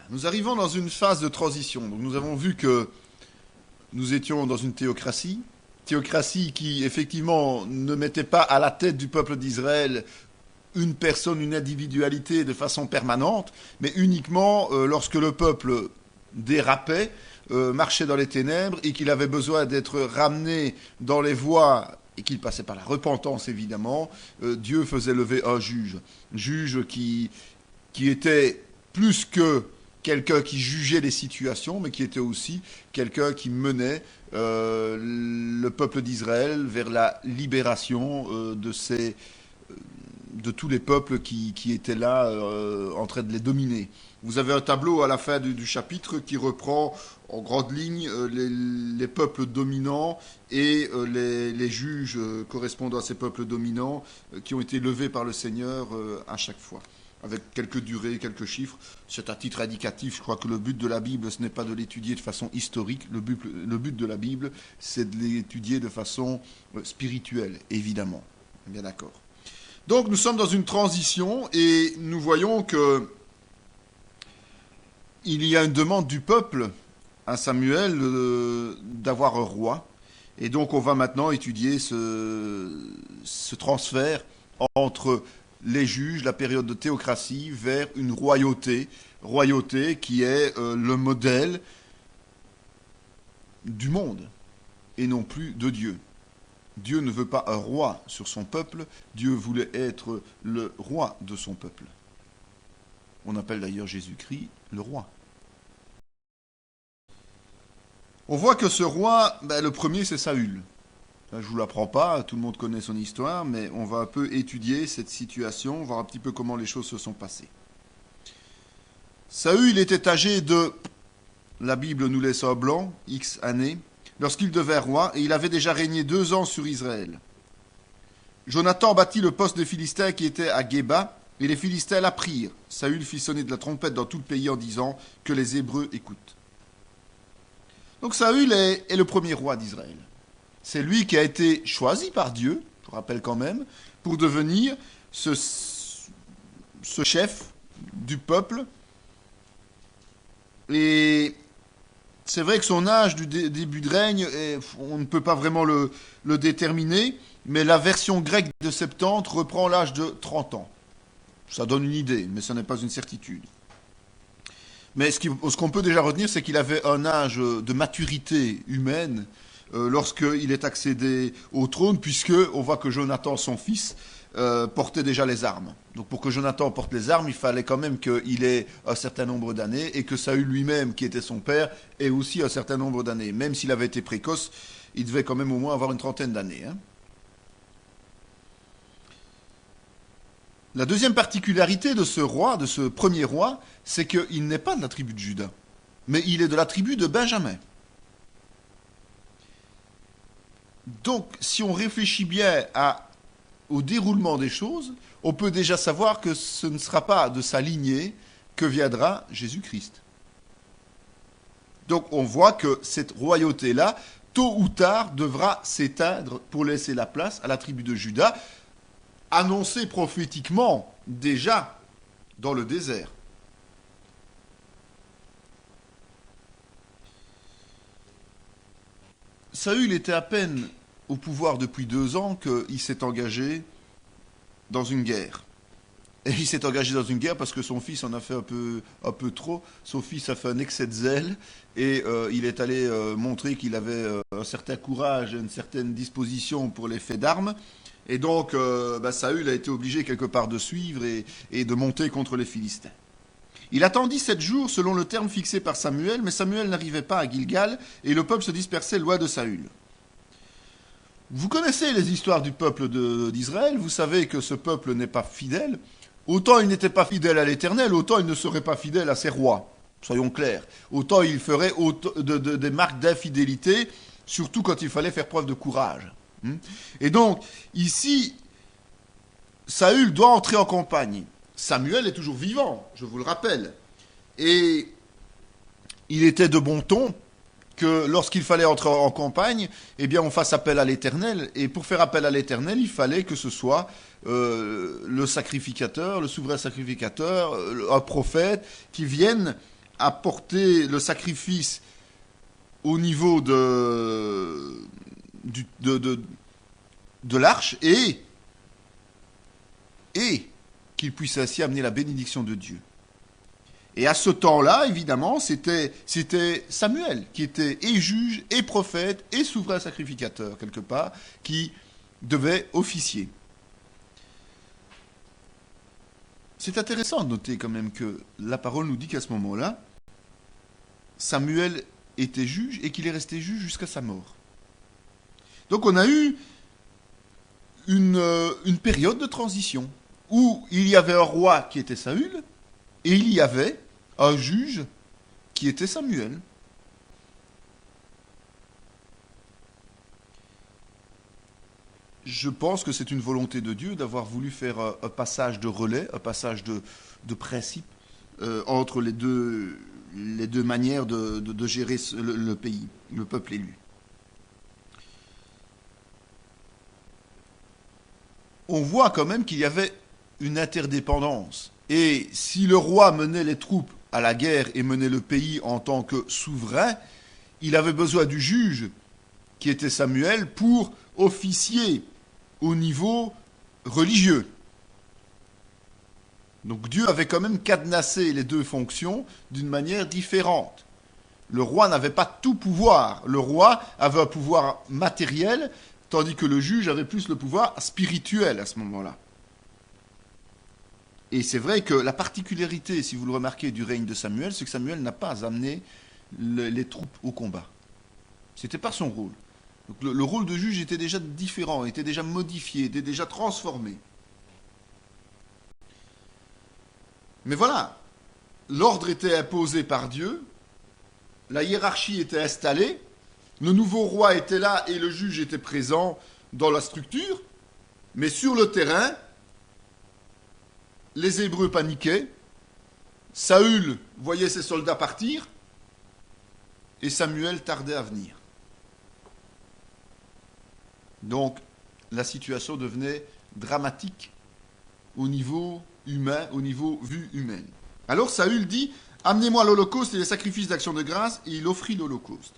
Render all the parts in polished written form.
Nous arrivons dans une phase de transition. Donc nous avons vu que nous étions dans une théocratie. Théocratie qui, effectivement, ne mettait pas à la tête du peuple d'Israël une personne, une individualité de façon permanente, mais uniquement lorsque le peuple dérapait, marchait dans les ténèbres et qu'il avait besoin d'être ramené dans les voies et qu'il passait par la repentance évidemment, Dieu faisait lever un juge qui était plus que quelqu'un qui jugeait les situations, mais qui était aussi quelqu'un qui menait le peuple d'Israël vers la libération de tous les peuples qui étaient là en train de les dominer. Vous avez un tableau à la fin du chapitre qui reprend en grande ligne les peuples dominants et les juges correspondant à ces peuples dominants qui ont été levés par le Seigneur à chaque fois, avec quelques durées, quelques chiffres. C'est à titre indicatif. Je crois que le but de la Bible, ce n'est pas de l'étudier de façon historique. Le but de la Bible, c'est de l'étudier de façon spirituelle, évidemment. Bien d'accord. Donc nous sommes dans une transition et nous voyons que il y a une demande du peuple à Samuel d'avoir un roi. Et donc on va maintenant étudier ce transfert entre les juges, la période de théocratie, vers une royauté qui est le modèle du monde et non plus de Dieu. Dieu ne veut pas un roi sur son peuple, Dieu voulait être le roi de son peuple. On appelle d'ailleurs Jésus-Christ le roi. On voit que ce roi, le premier c'est Saül. Là, je ne vous l'apprends pas, tout le monde connaît son histoire, mais on va un peu étudier cette situation, voir un petit peu comment les choses se sont passées. Saül était âgé de, la Bible nous laisse un blanc, X années, lorsqu'il devint roi, et il avait déjà régné 2 ans sur Israël. Jonathan bâtit le poste des Philistins qui était à Géba, et les Philistins l'apprirent. Saül fit sonner de la trompette dans tout le pays en disant que les Hébreux écoutent. Donc Saül est le premier roi d'Israël. C'est lui qui a été choisi par Dieu, je rappelle quand même, pour devenir ce chef du peuple. Et c'est vrai que son âge du début de règne, on ne peut pas vraiment le déterminer, mais la version grecque de Septante reprend l'âge de 30 ans. Ça donne une idée, mais ce n'est pas une certitude. Mais ce qu'on peut déjà retenir, c'est qu'il avait un âge de maturité humaine lorsqu'il est accédé au trône, puisque on voit que Jonathan, son fils, portait déjà les armes. Donc pour que Jonathan porte les armes, il fallait quand même qu'il ait un certain nombre d'années, et que Saül lui-même, qui était son père, ait aussi un certain nombre d'années. Même s'il avait été précoce, il devait quand même au moins avoir une trentaine d'années. La deuxième particularité de ce roi, de ce premier roi, c'est qu'il n'est pas de la tribu de Juda, mais il est de la tribu de Benjamin. Donc, si on réfléchit bien au déroulement des choses, on peut déjà savoir que ce ne sera pas de sa lignée que viendra Jésus-Christ. Donc, on voit que cette royauté-là, tôt ou tard, devra s'éteindre pour laisser la place à la tribu de Juda, annoncée prophétiquement déjà dans le désert. Saül était à peine au pouvoir depuis 2 ans qu'il s'est engagé dans une guerre. Et il s'est engagé dans une guerre parce que son fils en a fait un peu trop. Son fils a fait un excès de zèle et il est allé montrer qu'il avait un certain courage, une certaine disposition pour les faits d'armes. Et donc Saül a été obligé quelque part de suivre et de monter contre les Philistins. Il attendit 7 jours selon le terme fixé par Samuel, mais Samuel n'arrivait pas à Gilgal et le peuple se dispersait loin de Saül. Vous connaissez les histoires du peuple d'Israël, vous savez que ce peuple n'est pas fidèle. Autant il n'était pas fidèle à l'Éternel, autant il ne serait pas fidèle à ses rois. Soyons clairs. Autant il ferait des marques d'infidélité, surtout quand il fallait faire preuve de courage. Et donc, ici, Saül doit entrer en campagne. Samuel est toujours vivant, je vous le rappelle. Et il était de bon ton que lorsqu'il fallait entrer en campagne, eh bien on fasse appel à l'Éternel. Et pour faire appel à l'Éternel, il fallait que ce soit le sacrificateur, le souverain sacrificateur, un prophète, qui vienne apporter le sacrifice au niveau de l'arche et qu'il puisse ainsi amener la bénédiction de Dieu. Et à ce temps-là, évidemment, c'était Samuel qui était et juge, et prophète, et souverain sacrificateur, quelque part, qui devait officier. C'est intéressant de noter quand même que la parole nous dit qu'à ce moment-là, Samuel était juge et qu'il est resté juge jusqu'à sa mort. Donc on a eu une période de transition où il y avait un roi qui était Saül et il y avait un juge qui était Samuel. Je pense que c'est une volonté de Dieu d'avoir voulu faire un passage de relais, un passage de principe entre les deux manières de gérer le pays, le peuple élu. On voit quand même qu'il y avait une interdépendance. Et si le roi menait les troupes à la guerre et menait le pays en tant que souverain, il avait besoin du juge, qui était Samuel, pour officier au niveau religieux. Donc Dieu avait quand même cadenassé les deux fonctions d'une manière différente. Le roi n'avait pas tout pouvoir. Le roi avait un pouvoir matériel, tandis que le juge avait plus le pouvoir spirituel à ce moment-là. Et c'est vrai que la particularité, si vous le remarquez, du règne de Samuel, c'est que Samuel n'a pas amené les troupes au combat. Ce n'était pas son rôle. Donc le rôle de juge était déjà différent, était déjà modifié, était déjà transformé. Mais voilà, l'ordre était imposé par Dieu, la hiérarchie était installée, le nouveau roi était là et le juge était présent dans la structure, mais sur le terrain, les Hébreux paniquaient, Saül voyait ses soldats partir, et Samuel tardait à venir. Donc, la situation devenait dramatique au niveau humain, au niveau vue humaine. Alors Saül dit, amenez-moi l'holocauste et les sacrifices d'action de grâce, et il offrit l'holocauste.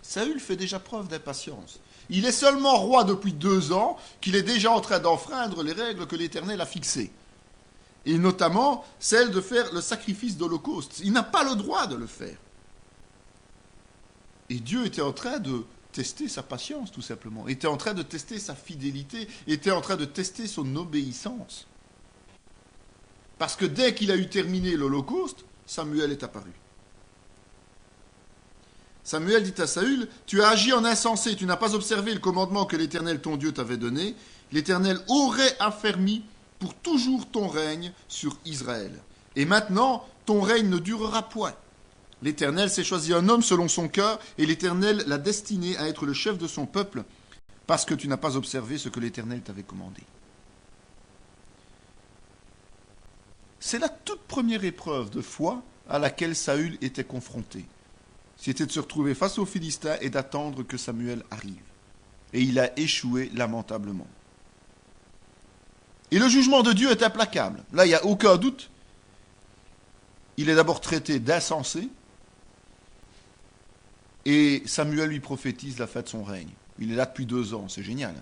Saül fait déjà preuve d'impatience. Il est seulement roi depuis 2 ans qu'il est déjà en train d'enfreindre les règles que l'Éternel a fixées. Et notamment celle de faire le sacrifice d'holocauste. Il n'a pas le droit de le faire. Et Dieu était en train de tester sa patience, tout simplement. Était en train de tester sa fidélité. Était en train de tester son obéissance. Parce que dès qu'il a eu terminé l'holocauste, Samuel est apparu. Samuel dit à Saül, tu as agi en insensé, tu n'as pas observé le commandement que l'Éternel ton Dieu t'avait donné. L'Éternel aurait affermi pour toujours ton règne sur Israël. Et maintenant, ton règne ne durera point. L'Éternel s'est choisi un homme selon son cœur, et l'Éternel l'a destiné à être le chef de son peuple, parce que tu n'as pas observé ce que l'Éternel t'avait commandé. C'est la toute première épreuve de foi à laquelle Saül était confronté. C'était de se retrouver face aux Philistins et d'attendre que Samuel arrive. Et il a échoué lamentablement. Et le jugement de Dieu est implacable. Là, il n'y a aucun doute. Il est d'abord traité d'insensé. Et Samuel lui prophétise la fin de son règne. Il est là depuis 2 ans, c'est génial.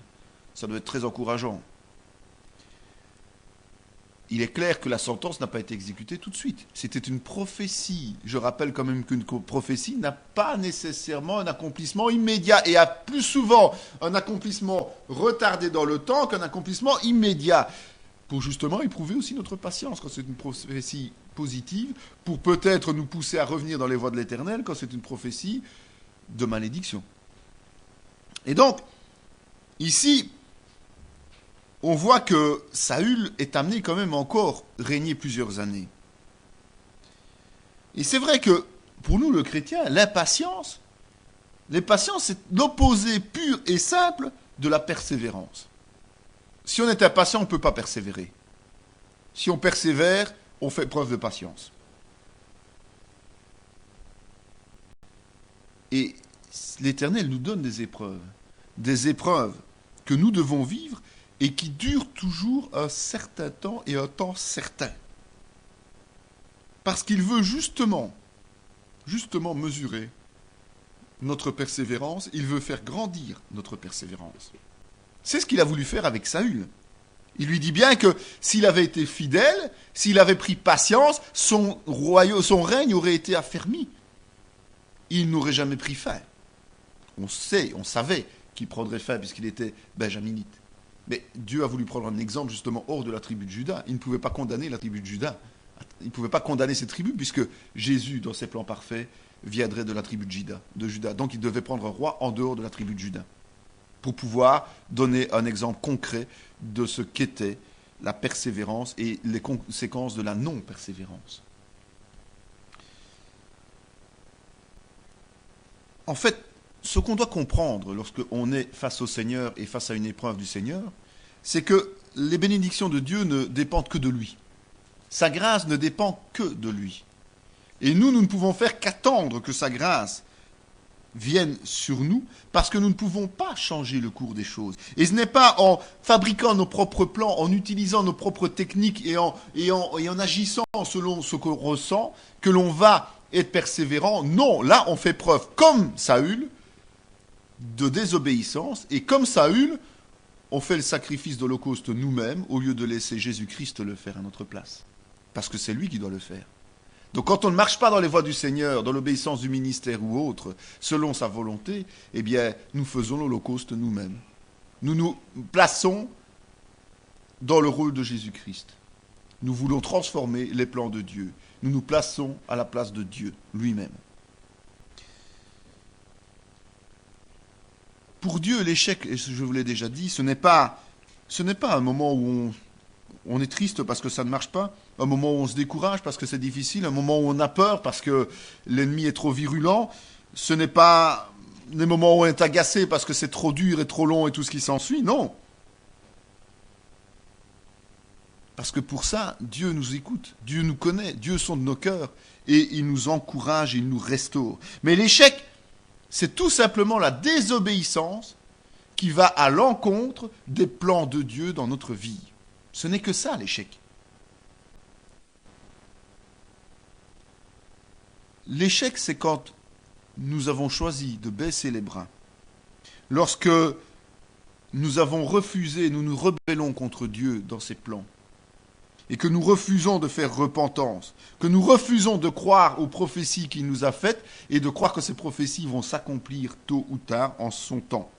Ça doit être très encourageant. Il est clair que la sentence n'a pas été exécutée tout de suite. C'était une prophétie. Je rappelle quand même qu'une prophétie n'a pas nécessairement un accomplissement immédiat et a plus souvent un accomplissement retardé dans le temps qu'un accomplissement immédiat. Pour justement éprouver aussi notre patience quand c'est une prophétie positive, pour peut-être nous pousser à revenir dans les voies de l'Éternel quand c'est une prophétie de malédiction. Et donc, ici, on voit que Saül est amené quand même encore régner plusieurs années. Et c'est vrai que, pour nous, le chrétien, l'impatience, c'est l'opposé pur et simple de la persévérance. Si on est impatient, on ne peut pas persévérer. Si on persévère, on fait preuve de patience. Et l'Éternel nous donne des épreuves que nous devons vivre et qui durent toujours un certain temps et un temps certain. Parce qu'il veut justement mesurer notre persévérance, il veut faire grandir notre persévérance. C'est ce qu'il a voulu faire avec Saül. Il lui dit bien que s'il avait été fidèle, s'il avait pris patience, son règne aurait été affermi. Il n'aurait jamais pris fin. On savait qu'il prendrait fin puisqu'il était benjaminite. Mais Dieu a voulu prendre un exemple justement hors de la tribu de Juda. Il ne pouvait pas condamner la tribu de Juda. Il ne pouvait pas condamner cette tribu puisque Jésus, dans ses plans parfaits, viendrait de la tribu de Juda. Donc il devait prendre un roi en dehors de la tribu de Juda pour pouvoir donner un exemple concret de ce qu'était la persévérance et les conséquences de la non-persévérance. En fait, ce qu'on doit comprendre lorsqu'on est face au Seigneur et face à une épreuve du Seigneur, c'est que les bénédictions de Dieu ne dépendent que de lui. Sa grâce ne dépend que de lui. Et nous ne pouvons faire qu'attendre que sa grâce vienne sur nous, parce que nous ne pouvons pas changer le cours des choses. Et ce n'est pas en fabriquant nos propres plans, en utilisant nos propres techniques et en agissant selon ce qu'on ressent, que l'on va être persévérant. Non, là on fait preuve, comme Saül, de désobéissance, et comme Saül, on fait le sacrifice d'Holocauste nous-mêmes, au lieu de laisser Jésus-Christ le faire à notre place. Parce que c'est lui qui doit le faire. Donc quand on ne marche pas dans les voies du Seigneur, dans l'obéissance du ministère ou autre, selon sa volonté, eh bien, nous faisons l'Holocauste nous-mêmes. Nous nous plaçons dans le rôle de Jésus-Christ. Nous voulons transformer les plans de Dieu. Nous nous plaçons à la place de Dieu lui-même. Pour Dieu, l'échec, et je vous l'ai déjà dit, ce n'est pas un moment où on est triste parce que ça ne marche pas, un moment où on se décourage parce que c'est difficile, un moment où on a peur parce que l'ennemi est trop virulent. Ce n'est pas des moments où on est agacé parce que c'est trop dur et trop long et tout ce qui s'ensuit, non. Parce que pour ça, Dieu nous écoute, Dieu nous connaît, Dieu sonde nos cœurs et il nous encourage et il nous restaure. Mais l'échec, c'est tout simplement la désobéissance qui va à l'encontre des plans de Dieu dans notre vie. Ce n'est que ça, l'échec. L'échec, c'est quand nous avons choisi de baisser les bras. Lorsque nous avons refusé, nous nous rebellons contre Dieu dans ses plans. Et que nous refusons de faire repentance. Que nous refusons de croire aux prophéties qu'il nous a faites et de croire que ces prophéties vont s'accomplir tôt ou tard en son temps.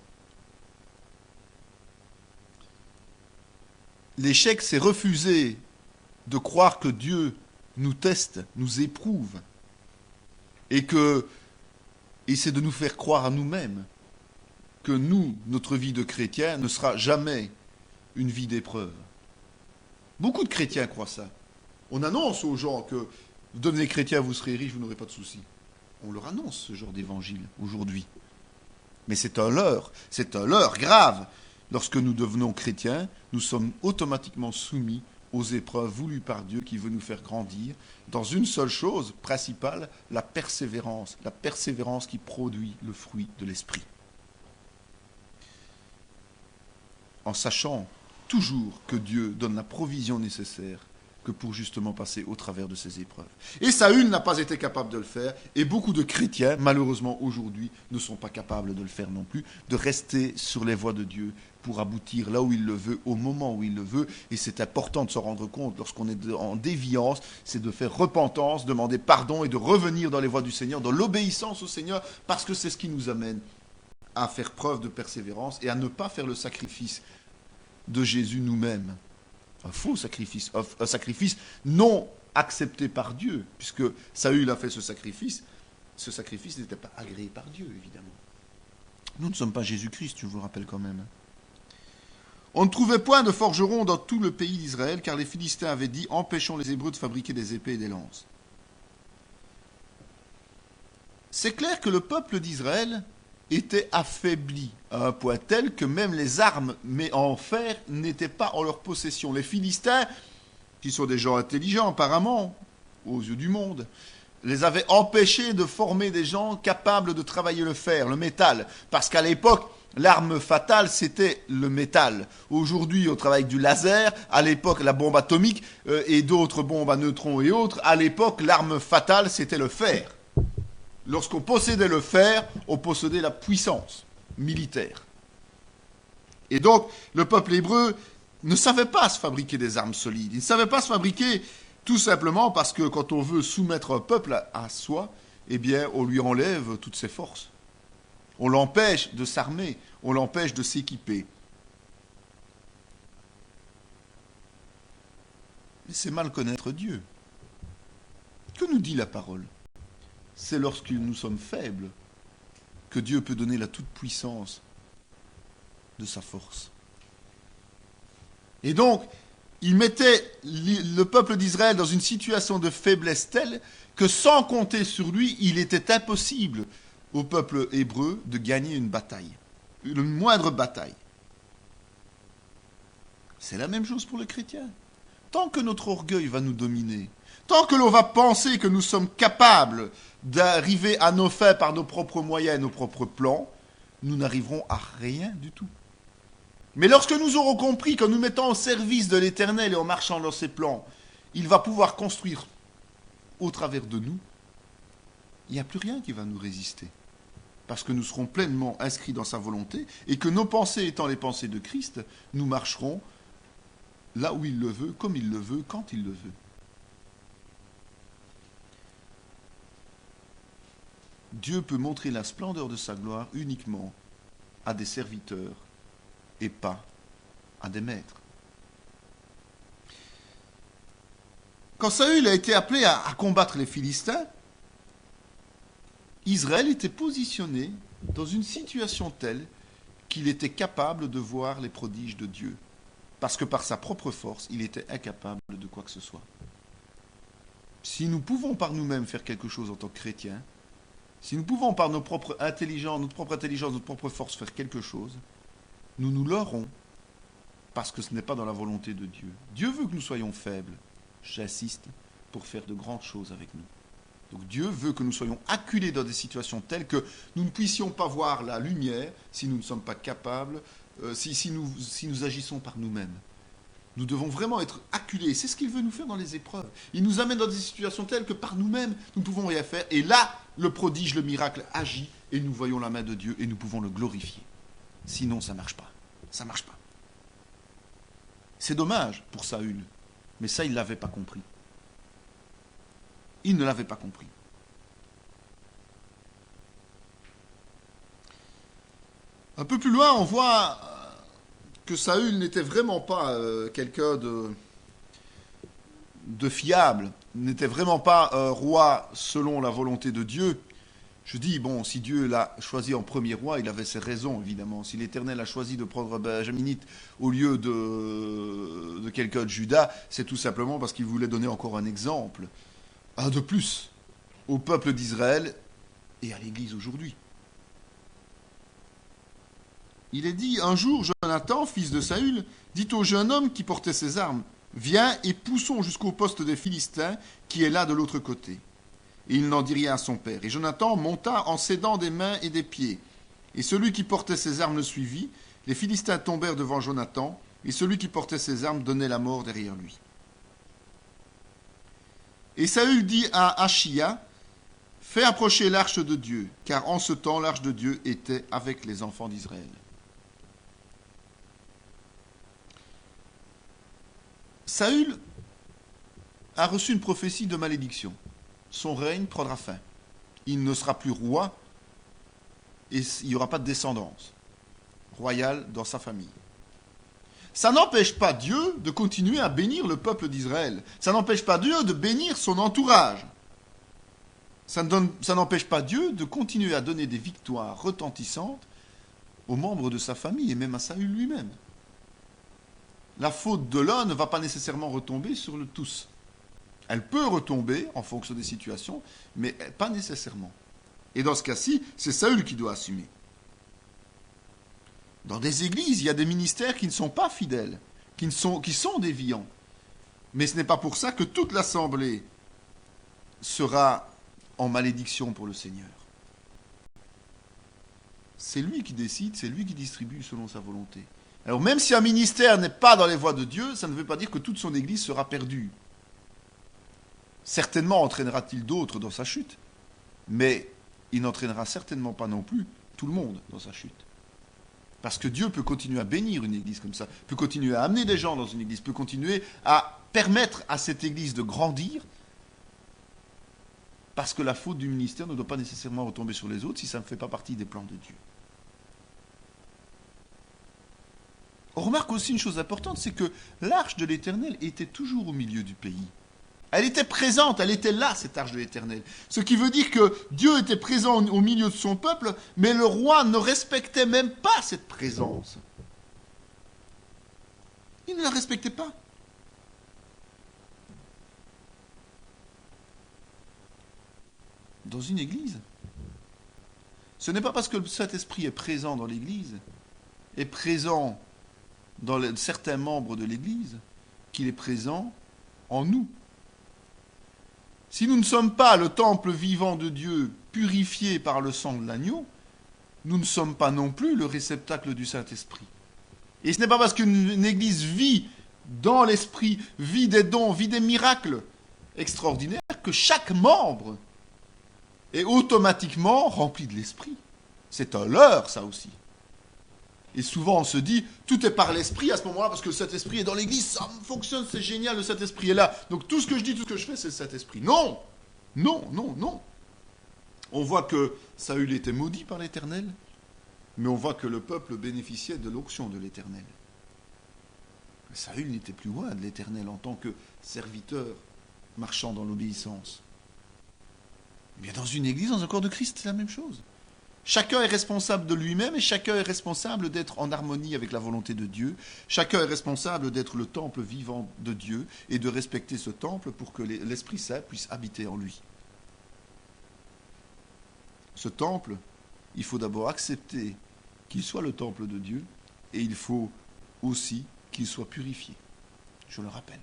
L'échec, c'est refuser de croire que Dieu nous teste, nous éprouve, et c'est de nous faire croire à nous-mêmes que nous, notre vie de chrétien, ne sera jamais une vie d'épreuve. Beaucoup de chrétiens croient ça. On annonce aux gens que devenez chrétien, vous serez riche, vous n'aurez pas de soucis. On leur annonce ce genre d'évangile aujourd'hui. Mais c'est un leurre grave. Lorsque nous devenons chrétiens, nous sommes automatiquement soumis aux épreuves voulues par Dieu qui veut nous faire grandir dans une seule chose principale, la persévérance qui produit le fruit de l'esprit. En sachant toujours que Dieu donne la provision nécessaire que pour justement passer au travers de ces épreuves. Et Saül n'a pas été capable de le faire, et beaucoup de chrétiens, malheureusement aujourd'hui, ne sont pas capables de le faire non plus, de rester sur les voies de Dieu pour aboutir là où il le veut, au moment où il le veut. Et c'est important de se rendre compte, lorsqu'on est en déviance, c'est de faire repentance, demander pardon et de revenir dans les voies du Seigneur, dans l'obéissance au Seigneur, parce que c'est ce qui nous amène à faire preuve de persévérance et à ne pas faire le sacrifice de Jésus nous-mêmes. Un faux sacrifice, un sacrifice non accepté par Dieu, puisque Saül a fait ce sacrifice n'était pas agréé par Dieu, évidemment. Nous ne sommes pas Jésus-Christ, je vous le rappelle quand même. On ne trouvait point de forgerons dans tout le pays d'Israël, car les Philistins avaient dit « Empêchons les Hébreux de fabriquer des épées et des lances ». C'est clair que le peuple d'Israël était affaibli à un point tel que même les armes mais en fer n'étaient pas en leur possession. Les Philistins, qui sont des gens intelligents apparemment, aux yeux du monde, les avaient empêchés de former des gens capables de travailler le fer, le métal. Parce qu'à l'époque, L'arme fatale, c'était le métal. Aujourd'hui, on travaille avec du laser. À l'époque, la bombe atomique et d'autres bombes à neutrons et autres. À l'époque, l'arme fatale, c'était le fer. Lorsqu'on possédait le fer, on possédait la puissance militaire. Et donc, le peuple hébreu ne savait pas se fabriquer des armes solides. Il ne savait pas se fabriquer tout simplement parce que quand on veut soumettre un peuple à soi, eh bien, on lui enlève toutes ses forces. On l'empêche de s'armer, on l'empêche de s'équiper. Mais c'est mal connaître Dieu. Que nous dit la parole? C'est lorsque nous sommes faibles que Dieu peut donner la toute-puissance de sa force. Et donc, il mettait le peuple d'Israël dans une situation de faiblesse telle que sans compter sur lui, il était impossible au peuple hébreu de gagner une bataille, une moindre bataille. C'est la même chose pour le chrétien. Tant que notre orgueil va nous dominer, tant que l'on va penser que nous sommes capables d'arriver à nos fins par nos propres moyens et nos propres plans, nous n'arriverons à rien du tout. Mais lorsque nous aurons compris qu'en nous mettant au service de l'Éternel et en marchant dans ses plans, il va pouvoir construire au travers de nous, il n'y a plus rien qui va nous résister. Parce que nous serons pleinement inscrits dans sa volonté et que nos pensées étant les pensées de Christ, nous marcherons là où il le veut, comme il le veut, quand il le veut. Dieu peut montrer la splendeur de sa gloire uniquement à des serviteurs et pas à des maîtres. Quand Saül a été appelé à combattre les Philistins, Israël était positionné dans une situation telle qu'il était capable de voir les prodiges de Dieu. Parce que par sa propre force, il était incapable de quoi que ce soit. Si nous pouvons par nous-mêmes faire quelque chose en tant que chrétiens, si nous pouvons par notre propre intelligence, notre propre force faire quelque chose, nous nous leurrons parce que ce n'est pas dans la volonté de Dieu. Dieu veut que nous soyons faibles, j'insiste, pour faire de grandes choses avec nous. Donc Dieu veut que nous soyons acculés dans des situations telles que nous ne puissions pas voir la lumière si nous ne sommes pas capables, si nous agissons par nous-mêmes. Nous devons vraiment être acculés. C'est ce qu'il veut nous faire dans les épreuves. Il nous amène dans des situations telles que par nous-mêmes, nous ne pouvons rien faire. Et là, le prodige, le miracle agit et nous voyons la main de Dieu et nous pouvons le glorifier. Sinon, ça ne marche pas. Ça ne marche pas. C'est dommage pour Saül, mais ça, il ne l'avait pas compris. Il ne l'avait pas compris. Un peu plus loin, on voit que Saül n'était vraiment pas quelqu'un de fiable, n'était vraiment pas un roi selon la volonté de Dieu. Je dis, bon, si Dieu l'a choisi en premier roi, il avait ses raisons, évidemment. Si l'Éternel a choisi de prendre Benjaminite au lieu de quelqu'un de Juda, c'est tout simplement parce qu'il voulait donner encore un exemple, un de plus, au peuple d'Israël et à l'Église aujourd'hui. Il est dit, un jour, Jonathan, fils de Saül, dit au jeune homme qui portait ses armes, « Viens et poussons jusqu'au poste des Philistins qui est là de l'autre côté. » Et il n'en dit rien à son père. Et Jonathan monta en s'aidant des mains et des pieds. Et celui qui portait ses armes le suivit. Les Philistins tombèrent devant Jonathan, et celui qui portait ses armes donnait la mort derrière lui. Et Saül dit à Achia, « Fais approcher l'arche de Dieu, car en ce temps l'arche de Dieu était avec les enfants d'Israël. » Saül a reçu une prophétie de malédiction. Son règne prendra fin. Il ne sera plus roi et il n'y aura pas de descendance royale dans sa famille. Ça n'empêche pas Dieu de continuer à bénir le peuple d'Israël. Ça n'empêche pas Dieu de bénir son entourage. Ça n'empêche pas Dieu de continuer à donner des victoires retentissantes aux membres de sa famille et même à Saül lui-même. La faute de l'un ne va pas nécessairement retomber sur le tous. Elle peut retomber en fonction des situations, mais pas nécessairement. Et dans ce cas-ci, c'est Saül qui doit assumer. Dans des églises, il y a des ministères qui ne sont pas fidèles, qui sont déviants. Mais ce n'est pas pour ça que toute l'assemblée sera en malédiction pour le Seigneur. C'est lui qui décide, c'est lui qui distribue selon sa volonté. Alors même si un ministère n'est pas dans les voies de Dieu, ça ne veut pas dire que toute son Église sera perdue. Certainement entraînera-t-il d'autres dans sa chute, mais il n'entraînera certainement pas non plus tout le monde dans sa chute. Parce que Dieu peut continuer à bénir une Église comme ça, peut continuer à amener des gens dans une Église, peut continuer à permettre à cette Église de grandir, parce que la faute du ministère ne doit pas nécessairement retomber sur les autres si ça ne fait pas partie des plans de Dieu. On remarque aussi une chose importante, c'est que l'arche de l'Éternel était toujours au milieu du pays. Elle était présente, elle était là, cette arche de l'Éternel. Ce qui veut dire que Dieu était présent au milieu de son peuple, mais le roi ne respectait même pas cette présence. Il ne la respectait pas. Dans une église, ce n'est pas parce que le Saint-Esprit est présent dans l'église, est présent dans certains membres de l'église, qu'il est présent en nous. Si nous ne sommes pas le temple vivant de Dieu, purifié par le sang de l'agneau, nous ne sommes pas non plus le réceptacle du Saint-Esprit. Et ce n'est pas parce qu'une église vit dans l'Esprit, vit des dons, vit des miracles extraordinaires, que chaque membre est automatiquement rempli de l'Esprit. C'est un leurre, ça aussi. Et souvent on se dit, tout est par l'Esprit à ce moment-là, parce que le Saint-Esprit est dans l'Église, ça fonctionne, c'est génial, le Saint-Esprit est là. Donc tout ce que je dis, tout ce que je fais, c'est le Saint-Esprit. Non, non, non, non. On voit que Saül était maudit par l'Éternel, mais on voit que le peuple bénéficiait de l'onction de l'Éternel. Saül n'était plus loin de l'Éternel en tant que serviteur marchant dans l'obéissance. Eh bien, dans une église, dans un corps de Christ, c'est la même chose. Chacun est responsable de lui-même et chacun est responsable d'être en harmonie avec la volonté de Dieu. Chacun est responsable d'être le temple vivant de Dieu et de respecter ce temple pour que l'Esprit Saint puisse habiter en lui. Ce temple, il faut d'abord accepter qu'il soit le temple de Dieu et il faut aussi qu'il soit purifié. Je le rappelle.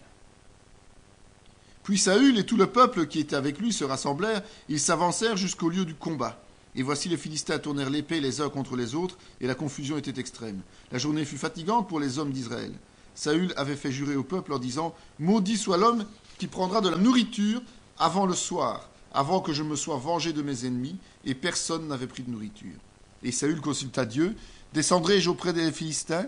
Puis Saül et tout le peuple qui était avec lui se rassemblèrent, ils s'avancèrent jusqu'au lieu du combat. Et voici les Philistins tournèrent l'épée les uns contre les autres, et la confusion était extrême. La journée fut fatigante pour les hommes d'Israël. Saül avait fait jurer au peuple en disant « Maudit soit l'homme qui prendra de la nourriture avant le soir, avant que je me sois vengé de mes ennemis, et personne n'avait pris de nourriture. » Et Saül consulta Dieu « Descendrai-je auprès des Philistins?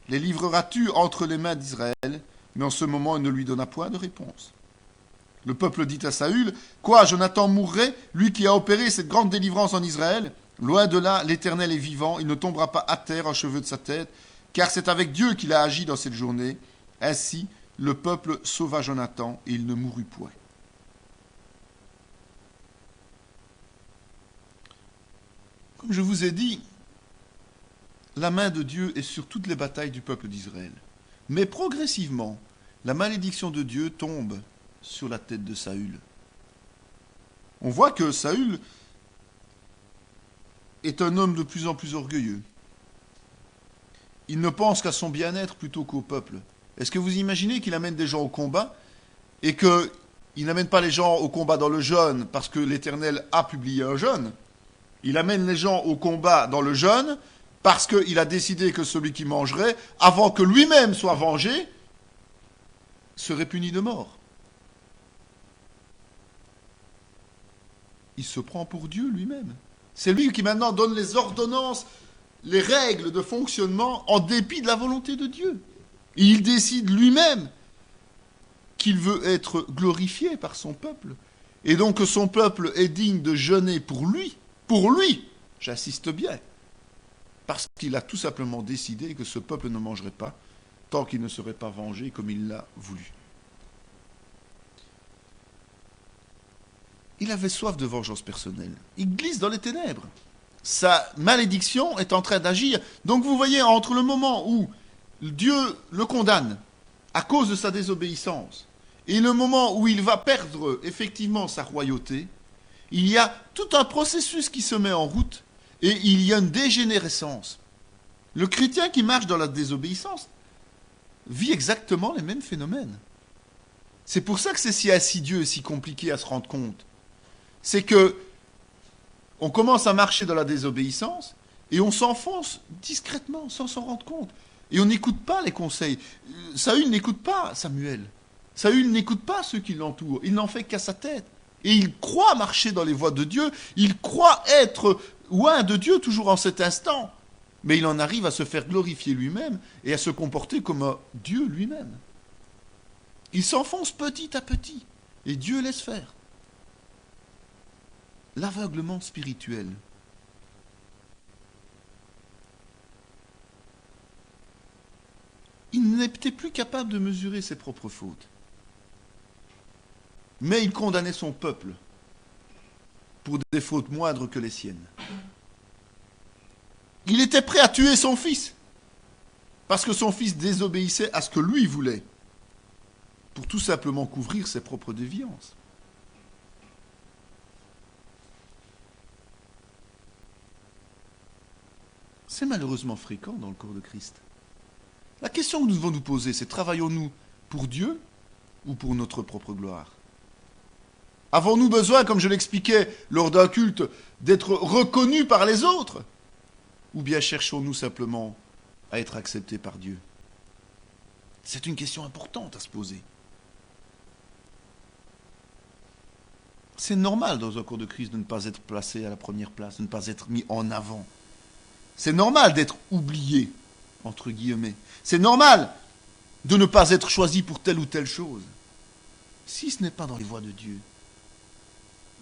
Les livreras-tu entre les mains d'Israël ?» Mais en ce moment, il ne lui donna point de réponse. Le peuple dit à Saül, « Quoi, Jonathan mourrait, lui qui a opéré cette grande délivrance en Israël? Loin de là, l'Éternel est vivant, il ne tombera pas à terre un cheveu de sa tête, car c'est avec Dieu qu'il a agi dans cette journée. » Ainsi, le peuple sauva Jonathan, et il ne mourut point. Comme je vous ai dit, la main de Dieu est sur toutes les batailles du peuple d'Israël. Mais progressivement, la malédiction de Dieu tombe sur la tête de Saül. On voit que Saül est un homme de plus en plus orgueilleux. Il ne pense qu'à son bien-être plutôt qu'au peuple. Est-ce que vous imaginez qu'il amène des gens au combat et qu'il n'amène pas les gens au combat dans le jeûne parce que l'Éternel a publié un jeûne? Il amène les gens au combat dans le jeûne parce qu'il a décidé que celui qui mangerait, avant que lui-même soit vengé, serait puni de mort. Il se prend pour Dieu lui-même. C'est lui qui maintenant donne les ordonnances, les règles de fonctionnement en dépit de la volonté de Dieu. Et il décide lui-même qu'il veut être glorifié par son peuple. Et donc que son peuple est digne de jeûner pour lui, j'insiste bien, parce qu'il a tout simplement décidé que ce peuple ne mangerait pas tant qu'il ne serait pas vengé comme il l'a voulu. Il avait soif de vengeance personnelle. Il glisse dans les ténèbres. Sa malédiction est en train d'agir. Donc vous voyez, entre le moment où Dieu le condamne à cause de sa désobéissance et le moment où il va perdre effectivement sa royauté, il y a tout un processus qui se met en route et il y a une dégénérescence. Le chrétien qui marche dans la désobéissance vit exactement les mêmes phénomènes. C'est pour ça que c'est si insidieux et si compliqué à se rendre compte. C'est que on commence à marcher dans la désobéissance Et on s'enfonce discrètement, sans s'en rendre compte. Et on n'écoute pas les conseils. Saül n'écoute pas Samuel. Saül n'écoute pas ceux qui l'entourent. Il n'en fait qu'à sa tête. Et il croit marcher dans les voies de Dieu. Il croit être loin de Dieu toujours en cet instant. Mais il en arrive à se faire glorifier lui-même et à se comporter comme un Dieu lui-même. Il s'enfonce petit à petit. Et Dieu laisse faire. L'aveuglement spirituel. Il n'était plus capable de mesurer ses propres fautes. Mais il condamnait son peuple pour des fautes moindres que les siennes. Il était prêt à tuer son fils, parce que son fils désobéissait à ce que lui voulait, pour tout simplement couvrir ses propres déviances. C'est malheureusement fréquent dans le corps de Christ. La question que nous devons nous poser, c'est travaillons-nous pour Dieu ou pour notre propre gloire ? Avons-nous besoin, comme je l'expliquais lors d'un culte, d'être reconnus par les autres ? Ou bien cherchons-nous simplement à être acceptés par Dieu ? C'est une question importante à se poser. C'est normal dans un corps de Christ de ne pas être placé à la première place, de ne pas être mis en avant. C'est normal d'être oublié, entre guillemets. C'est normal de ne pas être choisi pour telle ou telle chose. Si ce n'est pas dans les voies de Dieu,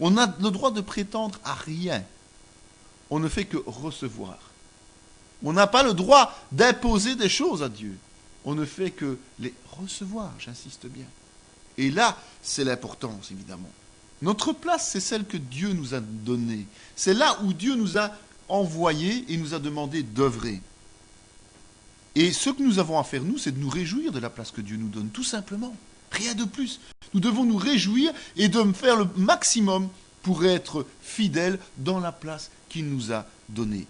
on a le droit de prétendre à rien. On ne fait que recevoir. On n'a pas le droit d'imposer des choses à Dieu. On ne fait que les recevoir, j'insiste bien. Et là, c'est l'importance, évidemment. Notre place, c'est celle que Dieu nous a donnée. C'est là où Dieu nous a envoyés et nous a demandé d'œuvrer. Et ce que nous avons à faire, nous, c'est de nous réjouir de la place que Dieu nous donne, tout simplement. Rien de plus. Nous devons nous réjouir et de faire le maximum pour être fidèles dans la place qu'il nous a donnée.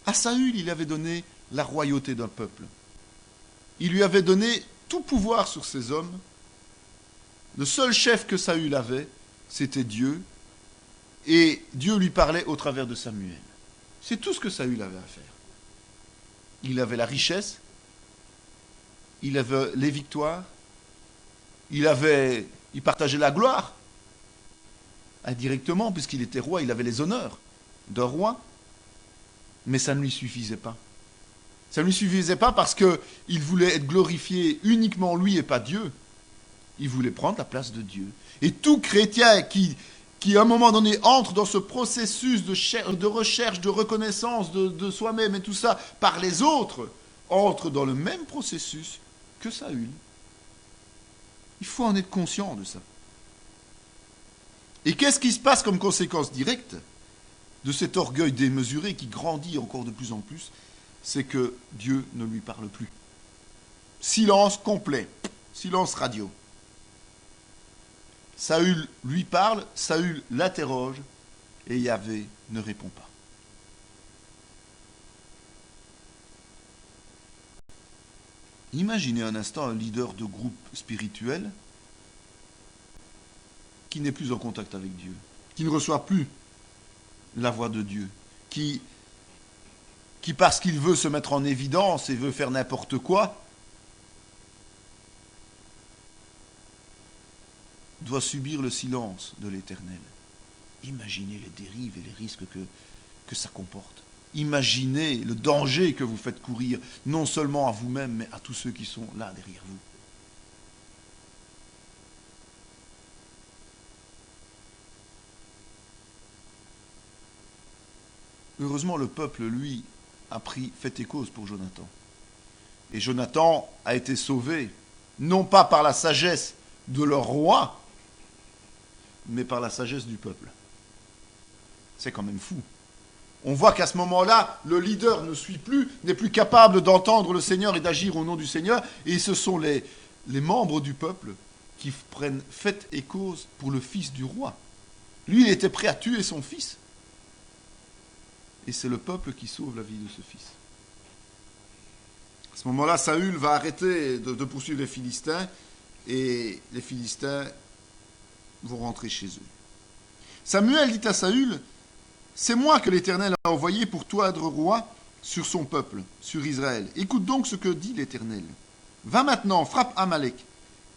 À Saül, il avait donné la royauté d'un peuple. Il lui avait donné tout pouvoir sur ses hommes. Le seul chef que Saül avait, c'était Dieu. Et Dieu lui parlait au travers de Samuel. C'est tout ce que Saül avait à faire. Il avait la richesse, il avait les victoires, il partageait la gloire indirectement, puisqu'il était roi, il avait les honneurs d'un roi, mais ça ne lui suffisait pas. Ça ne lui suffisait pas parce qu'il voulait être glorifié uniquement lui et pas Dieu. Il voulait prendre la place de Dieu. Et tout chrétien qui à un moment donné entre dans ce processus de recherche, de reconnaissance de soi-même et tout ça par les autres, entre dans le même processus que Saül. Il faut en être conscient de ça. Et qu'est-ce qui se passe comme conséquence directe de cet orgueil démesuré qui grandit encore de plus en plus? C'est que Dieu ne lui parle plus. Silence complet, silence radio. Saül lui parle, Saül l'interroge, et Yahvé ne répond pas. Imaginez un instant un leader de groupe spirituel qui n'est plus en contact avec Dieu, qui ne reçoit plus la voix de Dieu, qui parce qu'il veut se mettre en évidence et veut faire n'importe quoi, doit subir le silence de l'Éternel. Imaginez les dérives et les risques que ça comporte. Imaginez le danger que vous faites courir, non seulement à vous-même, mais à tous ceux qui sont là derrière vous. Heureusement, le peuple, lui, a pris fait et cause pour Jonathan. Et Jonathan a été sauvé, non pas par la sagesse de leur roi, mais par la sagesse du peuple. C'est quand même fou. On voit qu'à ce moment-là, le leader ne suit plus, n'est plus capable d'entendre le Seigneur et d'agir au nom du Seigneur, et ce sont les membres du peuple qui prennent fait et cause pour le fils du roi. Lui, il était prêt à tuer son fils. Et c'est le peuple qui sauve la vie de ce fils. À ce moment-là, Saül va arrêter de poursuivre les Philistins, et les Philistins vont rentrer chez eux. Samuel dit à Saül, c'est moi que l'Éternel a envoyé pour toi être roi sur son peuple, sur Israël. Écoute donc ce que dit l'Éternel. Va maintenant, frappe Amalek,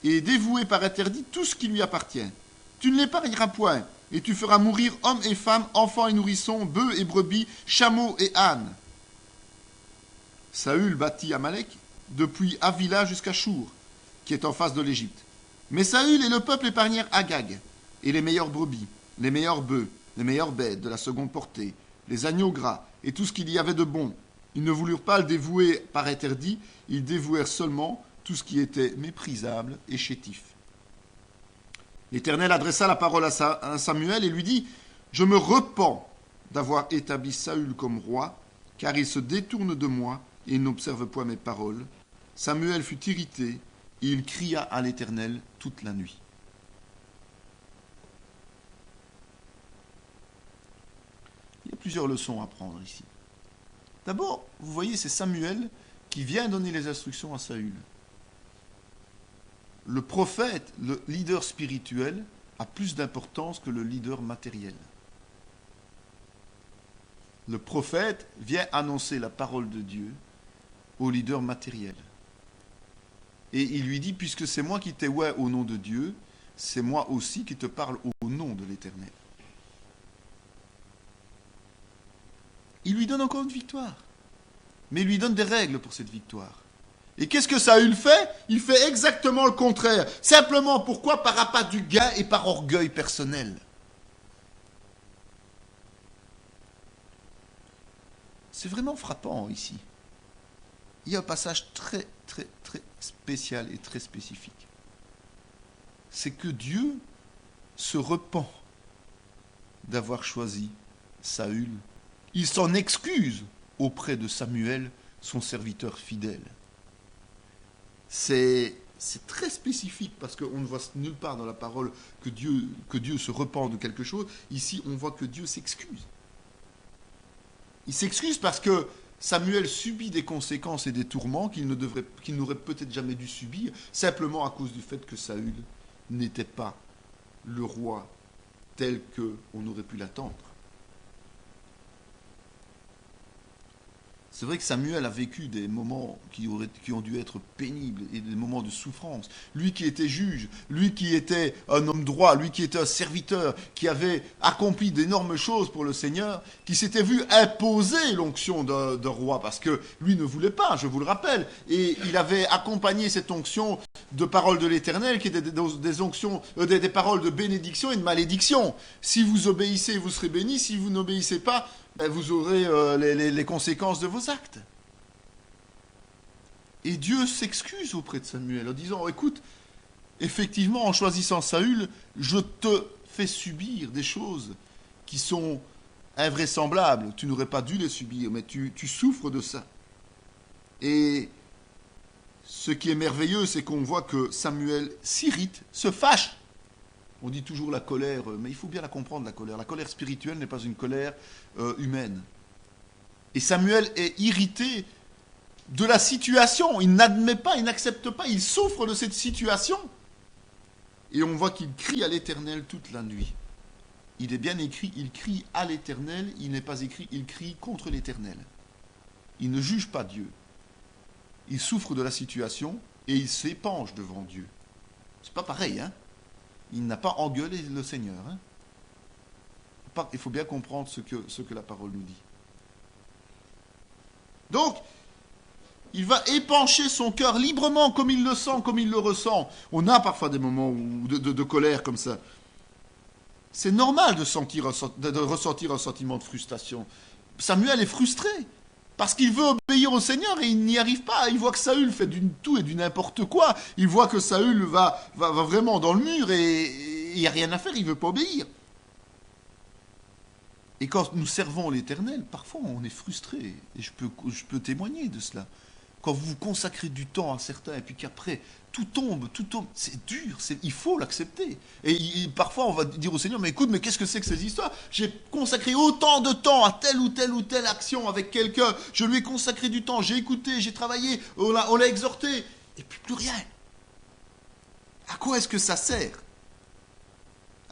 et dévouer par interdit tout ce qui lui appartient. Tu ne l'épargneras point, et tu feras mourir hommes et femmes, enfants et nourrissons, bœufs et brebis, chameaux et ânes. Saül bâtit Amalek depuis Havila jusqu'à Chour, qui est en face de l'Égypte. Mais Saül et le peuple épargnèrent Agag, et les meilleures brebis, les meilleurs bœufs, les meilleures bêtes de la seconde portée, les agneaux gras, et tout ce qu'il y avait de bon. Ils ne voulurent pas le dévouer par interdit, ils dévouèrent seulement tout ce qui était méprisable et chétif. L'Éternel adressa la parole à Samuel et lui dit « Je me repens d'avoir établi Saül comme roi, car il se détourne de moi et n'observe point mes paroles. » Samuel fut irrité et il cria à l'Éternel toute la nuit. Il y a plusieurs leçons à prendre ici. D'abord, vous voyez, c'est Samuel qui vient donner les instructions à Saül. Le prophète, le leader spirituel, a plus d'importance que le leader matériel. Le prophète vient annoncer la parole de Dieu au leader matériel. Et il lui dit, puisque c'est moi qui t'ai oué au nom de Dieu, c'est moi aussi qui te parle au nom de l'Éternel. Il lui donne encore une victoire, mais il lui donne des règles pour cette victoire. Et qu'est-ce que Saül fait? Il fait exactement le contraire. Simplement, pourquoi? Par appât du gain et par orgueil personnel. C'est vraiment frappant ici. Il y a un passage très, très, très spécial et très spécifique. C'est que Dieu se repent d'avoir choisi Saül. Il s'en excuse auprès de Samuel, son serviteur fidèle. C'est très spécifique parce qu'on ne voit nulle part dans la parole que Dieu se repent de quelque chose. Ici, on voit que Dieu s'excuse. Il s'excuse parce que Samuel subit des conséquences et des tourments qu'il n'aurait peut-être jamais dû subir, simplement à cause du fait que Saül n'était pas le roi tel qu'on aurait pu l'attendre. C'est vrai que Samuel a vécu des moments qui ont dû être pénibles et des moments de souffrance. Lui qui était juge, lui qui était un homme droit, lui qui était un serviteur, qui avait accompli d'énormes choses pour le Seigneur, qui s'était vu imposer l'onction d'un roi parce que lui ne voulait pas, je vous le rappelle. Et il avait accompagné cette onction de paroles de l'Éternel qui étaient des paroles de bénédiction et de malédiction. Si vous obéissez, vous serez bénis. Si vous n'obéissez pas, vous aurez les conséquences de vos actes. Et Dieu s'excuse auprès de Samuel en disant, écoute, effectivement, en choisissant Saül, je te fais subir des choses qui sont invraisemblables. Tu n'aurais pas dû les subir, mais tu souffres de ça. Et ce qui est merveilleux, c'est qu'on voit que Samuel s'irrite, se fâche. On dit toujours la colère, mais il faut bien la comprendre, la colère. La colère spirituelle n'est pas une colère humaine. Et Samuel est irrité de la situation. Il n'admet pas, il n'accepte pas, il souffre de cette situation. Et on voit qu'il crie à l'Éternel toute la nuit. Il est bien écrit, il crie à l'Éternel, il n'est pas écrit, il crie contre l'Éternel. Il ne juge pas Dieu. Il souffre de la situation et il s'épanche devant Dieu. C'est pas pareil, hein? Il n'a pas engueulé le Seigneur. Hein? Il faut bien comprendre ce que la parole nous dit. Donc, il va épancher son cœur librement, comme il le sent, comme il le ressent. On a parfois des moments de colère comme ça. C'est normal de ressentir un sentiment de frustration. Samuel est frustré, parce qu'il veut obéir au Seigneur et il n'y arrive pas. Il voit que Saül fait du tout et du n'importe quoi. Il voit que Saül va vraiment dans le mur et il n'y a rien à faire, il ne veut pas obéir. Et quand nous servons l'Éternel, parfois on est frustré. Et je peux témoigner de cela. Quand vous vous consacrez du temps à certains et puis qu'après tout tombe, c'est dur, il faut l'accepter. Et parfois on va dire au Seigneur, mais écoute, mais qu'est-ce que c'est que ces histoires? J'ai consacré autant de temps à telle ou telle action avec quelqu'un, je lui ai consacré du temps, j'ai écouté, j'ai travaillé, on l'a exhorté, et puis plus rien. À quoi est-ce que ça sert?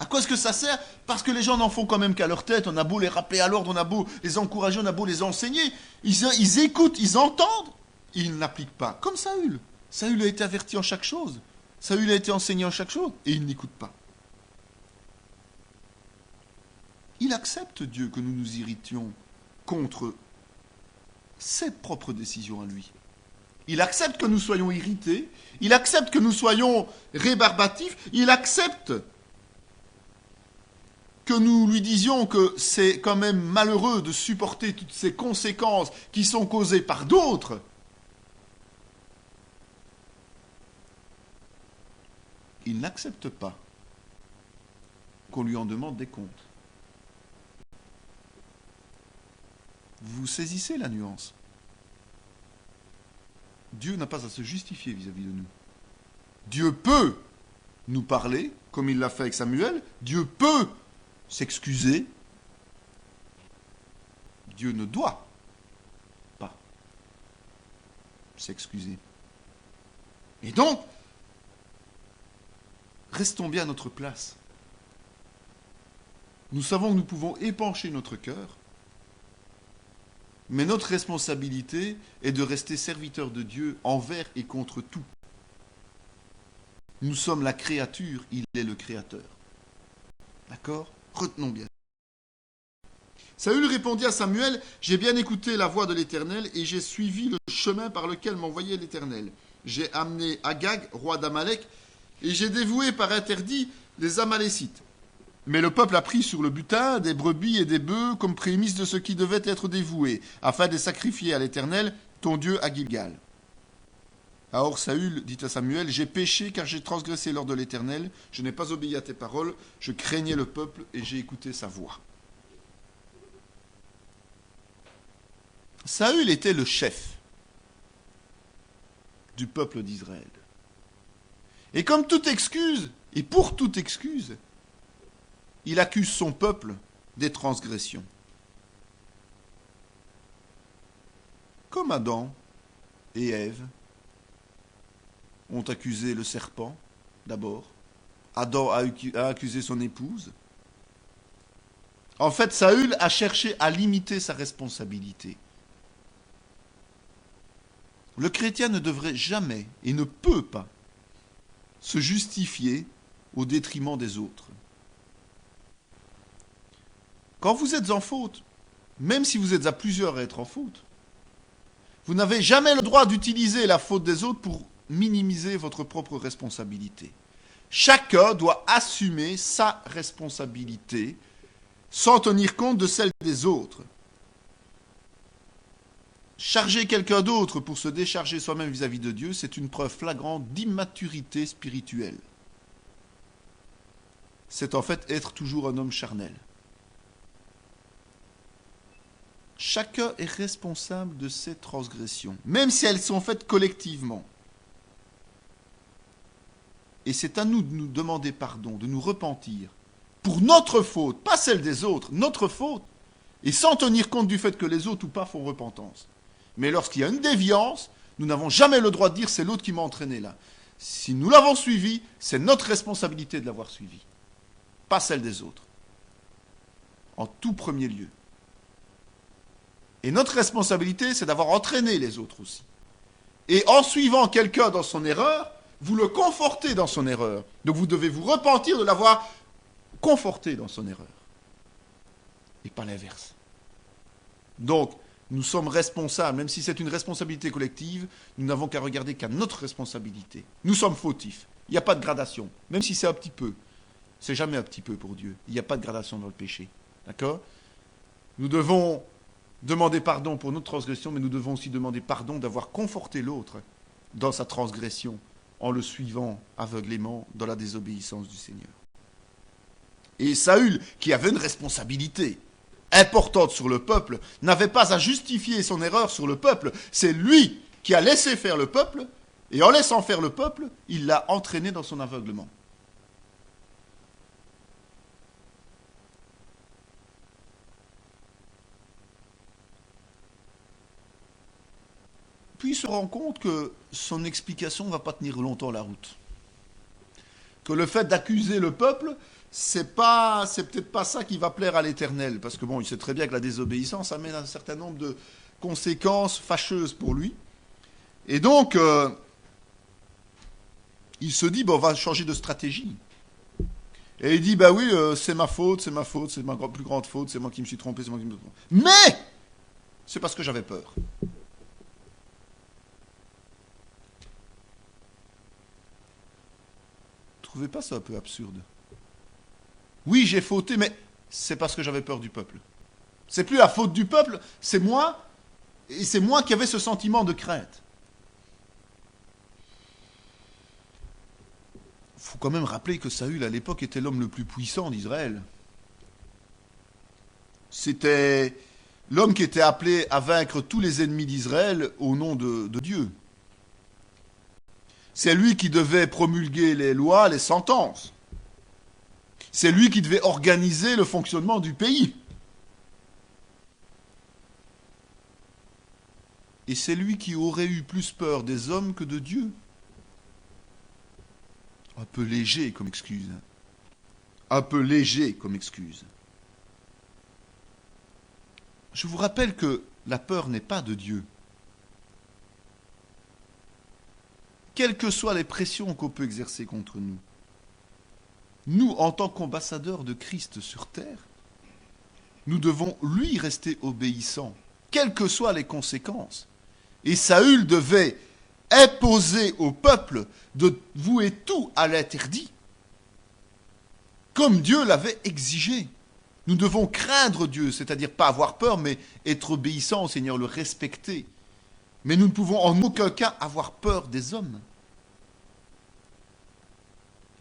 À quoi est-ce que ça sert? Parce que les gens n'en font quand même qu'à leur tête. On a beau les rappeler à l'ordre, on a beau les encourager, on a beau les enseigner. Ils écoutent, ils entendent, ils n'appliquent pas. Comme Saül. Saül a été averti en chaque chose. Saül a été enseigné en chaque chose et il n'écoute pas. Il accepte, Dieu, que nous nous irritions contre ses propres décisions à lui. Il accepte que nous soyons irrités, il accepte que nous soyons rébarbatifs, il accepte que nous lui disions que c'est quand même malheureux de supporter toutes ces conséquences qui sont causées par d'autres. Il n'accepte pas qu'on lui en demande des comptes. Vous saisissez la nuance. Dieu n'a pas à se justifier vis-à-vis de nous. Dieu peut nous parler, comme il l'a fait avec Samuel. Dieu peut s'excuser. Dieu ne doit pas s'excuser. Et donc, restons bien à notre place. Nous savons que nous pouvons épancher notre cœur, mais notre responsabilité est de rester serviteurs de Dieu envers et contre tout. Nous sommes la créature, il est le créateur. D'accord? Retenons bien. Saül répondit à Samuel, « J'ai bien écouté la voix de l'Éternel et j'ai suivi le chemin par lequel m'envoyait l'Éternel. J'ai amené Agag, roi d'Amalek, et j'ai dévoué par interdit les Amalécites. Mais le peuple a pris sur le butin des brebis et des bœufs comme prémices de ce qui devait être dévoué, afin de sacrifier à l'Éternel, ton Dieu, à Gilgal. Alors Saül dit à Samuel, « J'ai péché car j'ai transgressé l'ordre de l'Éternel, je n'ai pas obéi à tes paroles, je craignais le peuple et j'ai écouté sa voix. » Saül était le chef du peuple d'Israël. Et comme toute excuse, et pour toute excuse, il accuse son peuple des transgressions. Comme Adam et Ève ont accusé le serpent, d'abord. Adam a accusé son épouse. En fait, Saül a cherché à limiter sa responsabilité. Le chrétien ne devrait jamais et ne peut pas se justifier au détriment des autres. Quand vous êtes en faute, même si vous êtes à plusieurs à être en faute, vous n'avez jamais le droit d'utiliser la faute des autres pour minimiser votre propre responsabilité. Chacun doit assumer sa responsabilité sans tenir compte de celle des autres. Charger quelqu'un d'autre pour se décharger soi-même vis-à-vis de Dieu, c'est une preuve flagrante d'immaturité spirituelle. C'est en fait être toujours un homme charnel. Chacun est responsable de ses transgressions, même si elles sont faites collectivement. Et c'est à nous de nous demander pardon, de nous repentir, pour notre faute, pas celle des autres, notre faute, et sans tenir compte du fait que les autres ou pas font repentance. Mais lorsqu'il y a une déviance, nous n'avons jamais le droit de dire c'est l'autre qui m'a entraîné là. Si nous l'avons suivi, c'est notre responsabilité de l'avoir suivi, pas celle des autres. En tout premier lieu. Et notre responsabilité, c'est d'avoir entraîné les autres aussi. Et en suivant quelqu'un dans son erreur, vous le confortez dans son erreur. Donc vous devez vous repentir de l'avoir conforté dans son erreur. Et pas l'inverse. Donc, nous sommes responsables, même si c'est une responsabilité collective, nous n'avons qu'à regarder qu'à notre responsabilité. Nous sommes fautifs. Il n'y a pas de gradation. Même si c'est un petit peu. C'est jamais un petit peu pour Dieu. Il n'y a pas de gradation dans le péché. D'accord? Nous devons demander pardon pour notre transgression, mais nous devons aussi demander pardon d'avoir conforté l'autre dans sa transgression, en le suivant aveuglément dans la désobéissance du Seigneur. Et Saül, qui avait une responsabilité importante sur le peuple, n'avait pas à justifier son erreur sur le peuple. C'est lui qui a laissé faire le peuple, et en laissant faire le peuple, il l'a entraîné dans son aveuglement. Puis il se rend compte que son explication ne va pas tenir longtemps la route. Que le fait d'accuser le peuple, c'est peut-être pas ça qui va plaire à l'Éternel, parce que bon, il sait très bien que la désobéissance amène un certain nombre de conséquences fâcheuses pour lui. Et donc, il se dit, bon, on va changer de stratégie. Et il dit, bah oui, c'est ma faute, c'est ma plus grande faute, c'est moi qui me suis trompé, c'est moi qui me suis trompé. Mais, c'est parce que j'avais peur. Vous trouvez pas ça un peu absurde? Oui, j'ai fauté, mais c'est parce que j'avais peur du peuple. C'est plus la faute du peuple, c'est moi, et c'est moi qui avais ce sentiment de crainte. Il faut quand même rappeler que Saül, à l'époque, était l'homme le plus puissant d'Israël. C'était l'homme qui était appelé à vaincre tous les ennemis d'Israël au nom de Dieu. C'est lui qui devait promulguer les lois, les sentences. C'est lui qui devait organiser le fonctionnement du pays. Et c'est lui qui aurait eu plus peur des hommes que de Dieu. Un peu léger comme excuse. Un peu léger comme excuse. Je vous rappelle que la peur n'est pas de Dieu. Quelles que soient les pressions qu'on peut exercer contre nous, nous, en tant qu'ambassadeurs de Christ sur terre, nous devons lui rester obéissants, quelles que soient les conséquences. Et Saül devait imposer au peuple de vouer tout à l'interdit, comme Dieu l'avait exigé. Nous devons craindre Dieu, c'est-à-dire pas avoir peur, mais être obéissants au Seigneur, le respecter. Mais nous ne pouvons en aucun cas avoir peur des hommes.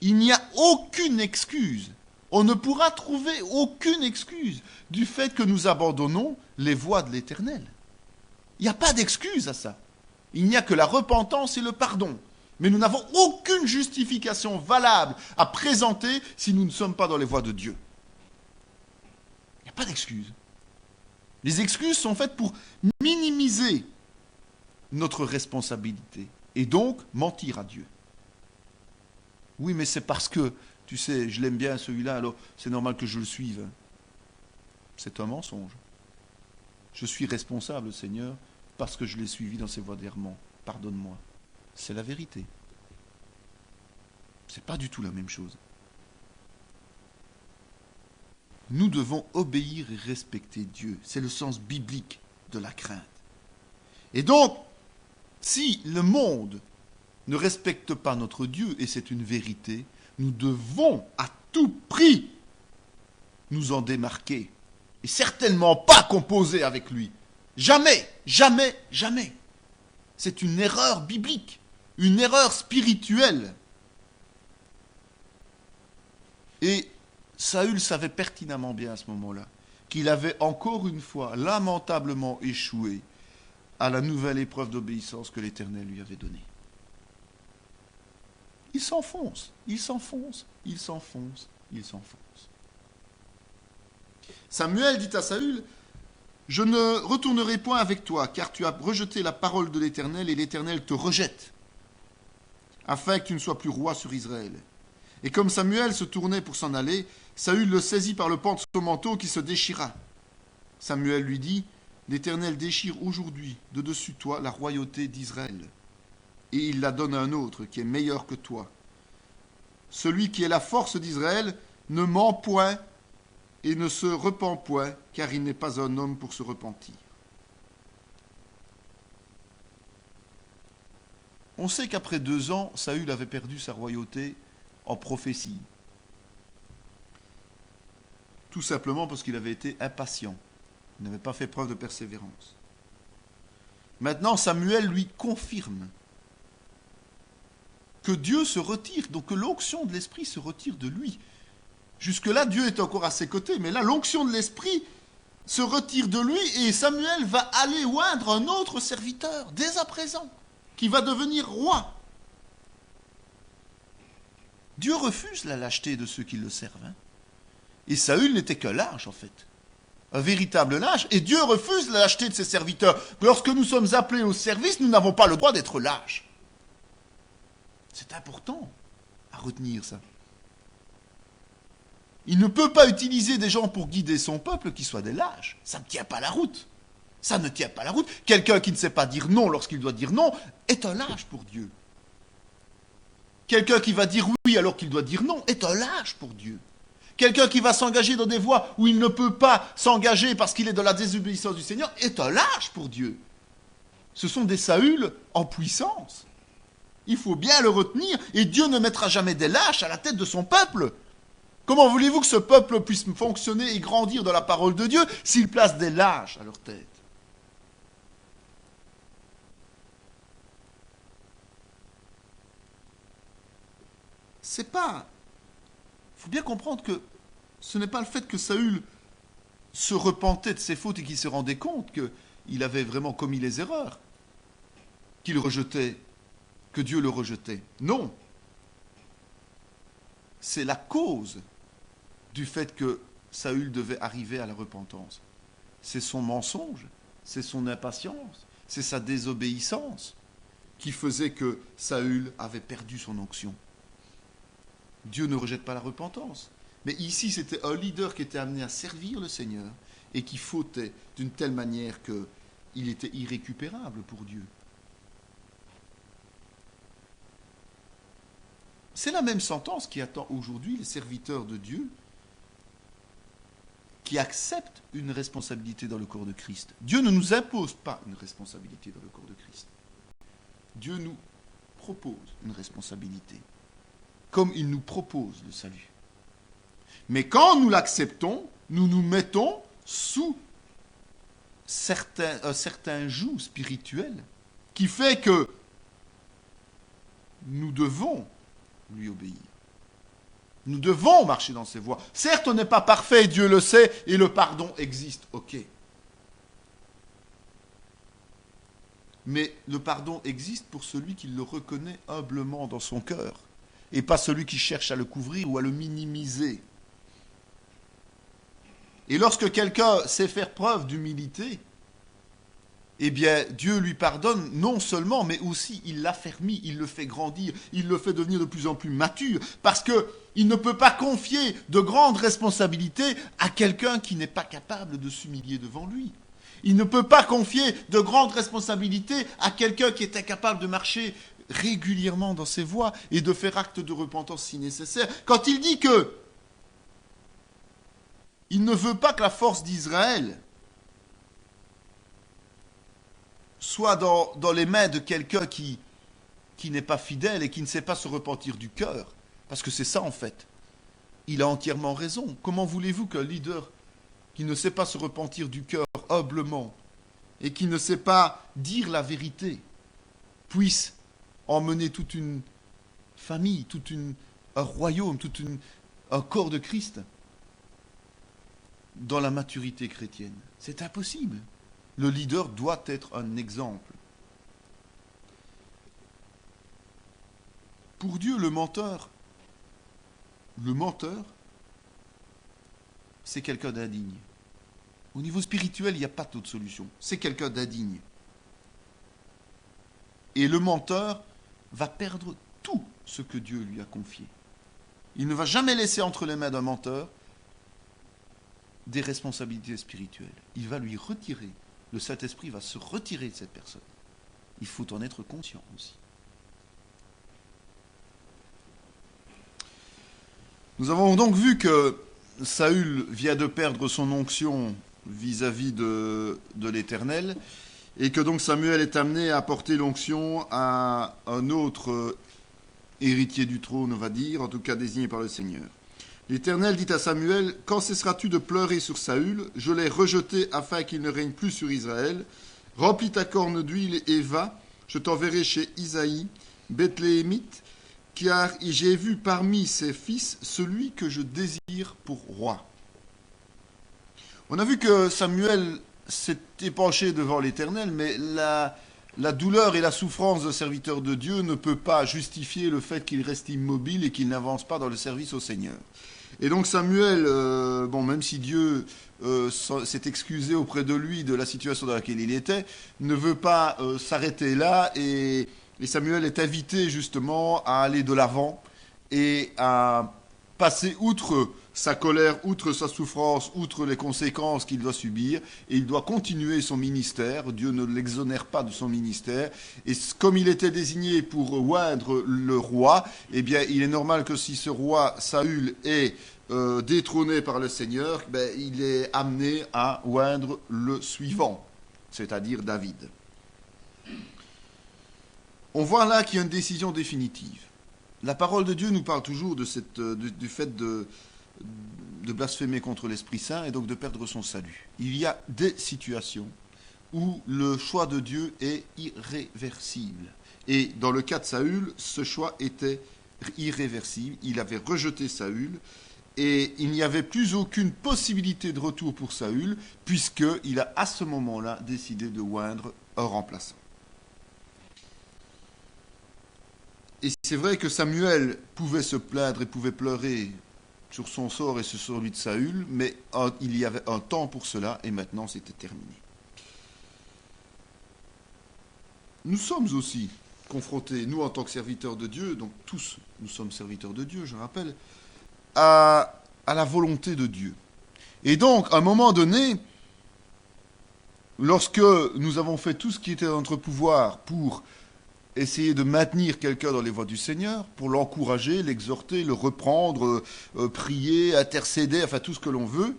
Il n'y a aucune excuse, on ne pourra trouver aucune excuse du fait que nous abandonnons les voies de l'Éternel. Il n'y a pas d'excuse à ça. Il n'y a que la repentance et le pardon. Mais nous n'avons aucune justification valable à présenter si nous ne sommes pas dans les voies de Dieu. Il n'y a pas d'excuse. Les excuses sont faites pour minimiser notre responsabilité et donc mentir à Dieu. Oui, mais c'est parce que, tu sais, je l'aime bien celui-là, alors c'est normal que je le suive. C'est un mensonge. Je suis responsable, Seigneur, parce que je l'ai suivi dans ses voies d'errement. Pardonne-moi. C'est la vérité. C'est pas du tout la même chose. Nous devons obéir et respecter Dieu. C'est le sens biblique de la crainte. Et donc, si le monde ne respecte pas notre Dieu, et c'est une vérité, nous devons à tout prix nous en démarquer. Et certainement pas composer avec lui. Jamais, jamais, jamais. C'est une erreur biblique, une erreur spirituelle. Et Saül savait pertinemment bien à ce moment-là qu'il avait encore une fois lamentablement échoué à la nouvelle épreuve d'obéissance que l'Éternel lui avait donnée. Il s'enfonce, il s'enfonce, il s'enfonce, il s'enfonce. Samuel dit à Saül, « Je ne retournerai point avec toi, car tu as rejeté la parole de l'Éternel, et l'Éternel te rejette, afin que tu ne sois plus roi sur Israël. » Et comme Samuel se tournait pour s'en aller, Saül le saisit par le pan de son manteau qui se déchira. Samuel lui dit, « L'Éternel déchire aujourd'hui de dessus toi la royauté d'Israël, et il la donne à un autre qui est meilleur que toi. Celui qui est la force d'Israël ne ment point et ne se repent point, car il n'est pas un homme pour se repentir. » On sait qu'après 2 ans, Saül avait perdu sa royauté en prophétie. Tout simplement parce qu'il avait été impatient. Il n'avait pas fait preuve de persévérance. Maintenant, Samuel lui confirme que Dieu se retire, donc que l'onction de l'Esprit se retire de lui. Jusque-là, Dieu est encore à ses côtés, mais là, l'onction de l'Esprit se retire de lui et Samuel va aller oindre un autre serviteur, dès à présent, qui va devenir roi. Dieu refuse la lâcheté de ceux qui le servent. Et Saül n'était que lâche, en fait. Un véritable lâche. Et Dieu refuse la lâcheté de ses serviteurs. Lorsque nous sommes appelés au service, nous n'avons pas le droit d'être lâches. C'est important à retenir ça. Il ne peut pas utiliser des gens pour guider son peuple qui soient des lâches. Ça ne tient pas la route. Ça ne tient pas la route. Quelqu'un qui ne sait pas dire non lorsqu'il doit dire non est un lâche pour Dieu. Quelqu'un qui va dire oui alors qu'il doit dire non est un lâche pour Dieu. Quelqu'un qui va s'engager dans des voies où il ne peut pas s'engager parce qu'il est dans la désobéissance du Seigneur est un lâche pour Dieu. Ce sont des Saül en puissance. Il faut bien le retenir et Dieu ne mettra jamais des lâches à la tête de son peuple. Comment voulez-vous que ce peuple puisse fonctionner et grandir dans la parole de Dieu s'il place des lâches à leur tête? C'est pas... Il faut bien comprendre que ce n'est pas le fait que Saül se repentait de ses fautes et qu'il se rendait compte qu'il avait vraiment commis les erreurs, qu'il rejetait, que Dieu le rejetait. Non. C'est la cause du fait que Saül devait arriver à la repentance. C'est son mensonge, c'est son impatience, c'est sa désobéissance qui faisait que Saül avait perdu son onction. Dieu ne rejette pas la repentance. Mais ici, c'était un leader qui était amené à servir le Seigneur et qui fautait d'une telle manière qu'il était irrécupérable pour Dieu. C'est la même sentence qui attend aujourd'hui les serviteurs de Dieu qui acceptent une responsabilité dans le corps de Christ. Dieu ne nous impose pas une responsabilité dans le corps de Christ. Dieu nous propose une responsabilité, comme il nous propose le salut. Mais quand nous l'acceptons, nous nous mettons sous un certain joug spirituel qui fait que nous devons lui obéir. Nous devons marcher dans ses voies. Certes, on n'est pas parfait, Dieu le sait, et le pardon existe, ok. Mais le pardon existe pour celui qui le reconnaît humblement dans son cœur, et pas celui qui cherche à le couvrir ou à le minimiser. Et lorsque quelqu'un sait faire preuve d'humilité, eh bien, Dieu lui pardonne non seulement, mais aussi il l'affermit, il le fait grandir, il le fait devenir de plus en plus mature, parce qu'il ne peut pas confier de grandes responsabilités à quelqu'un qui n'est pas capable de s'humilier devant lui. Il ne peut pas confier de grandes responsabilités à quelqu'un qui est incapable de marcher régulièrement dans ses voies et de faire acte de repentance si nécessaire. Quand il dit que il ne veut pas que la force d'Israël soit dans les mains de quelqu'un qui n'est pas fidèle et qui ne sait pas se repentir du cœur. Parce que c'est ça en fait. Il a entièrement raison. Comment voulez-vous qu'un leader qui ne sait pas se repentir du cœur humblement et qui ne sait pas dire la vérité puisse emmener toute une famille, un royaume, un corps de Christ dans la maturité chrétienne? C'est impossible. Le leader doit être un exemple. Pour Dieu, le menteur, c'est quelqu'un d'indigne. Au niveau spirituel, il n'y a pas d'autre solution. C'est quelqu'un d'indigne. Et le menteur va perdre tout ce que Dieu lui a confié. Il ne va jamais laisser entre les mains d'un menteur des responsabilités spirituelles. Il va lui retirer. Le Saint-Esprit va se retirer de cette personne. Il faut en être conscient aussi. Nous avons donc vu que Saül vient de perdre son onction vis-à-vis de l'Éternel, et que donc Samuel est amené à apporter l'onction à un autre héritier du trône, on va dire, en tout cas désigné par le Seigneur. L'Éternel dit à Samuel, « Quand cesseras-tu de pleurer sur Saül? Je l'ai rejeté afin qu'il ne règne plus sur Israël. Remplis ta corne d'huile et va, je t'enverrai chez Isaïe, Bethléemite, car j'ai vu parmi ses fils celui que je désire pour roi. » On a vu que Samuel s'était penché devant l'Éternel, mais la douleur et la souffrance d'un serviteur de Dieu ne peut pas justifier le fait qu'il reste immobile et qu'il n'avance pas dans le service au Seigneur. Et donc Samuel, même si Dieu s'est excusé auprès de lui de la situation dans laquelle il était, ne veut pas s'arrêter là, et Samuel est invité justement à aller de l'avant et à passer outre sa colère, outre sa souffrance, outre les conséquences qu'il doit subir, et il doit continuer son ministère. Dieu ne l'exonère pas de son ministère. Et comme il était désigné pour oindre le roi, eh bien, il est normal que si ce roi Saül est détrôné par le Seigneur, il est amené à oindre le suivant, c'est-à-dire David. On voit là qu'il y a une décision définitive. La parole de Dieu nous parle toujours de du fait de blasphémer contre l'Esprit Saint et donc de perdre son salut. Il y a des situations où le choix de Dieu est irréversible. Et dans le cas de Saül, ce choix était irréversible. Il avait rejeté Saül et il n'y avait plus aucune possibilité de retour pour Saül puisqu'il a à ce moment-là décidé de oindre un remplaçant. Et c'est vrai que Samuel pouvait se plaindre et pouvait pleurer sur son sort et sur celui de Saül, mais il y avait un temps pour cela et maintenant c'était terminé. Nous sommes aussi confrontés, nous en tant que serviteurs de Dieu, donc tous nous sommes serviteurs de Dieu, je rappelle, à la volonté de Dieu. Et donc, à un moment donné, lorsque nous avons fait tout ce qui était dans notre pouvoir pour essayer de maintenir quelqu'un dans les voies du Seigneur, pour l'encourager, l'exhorter, le reprendre, prier, intercéder, enfin tout ce que l'on veut,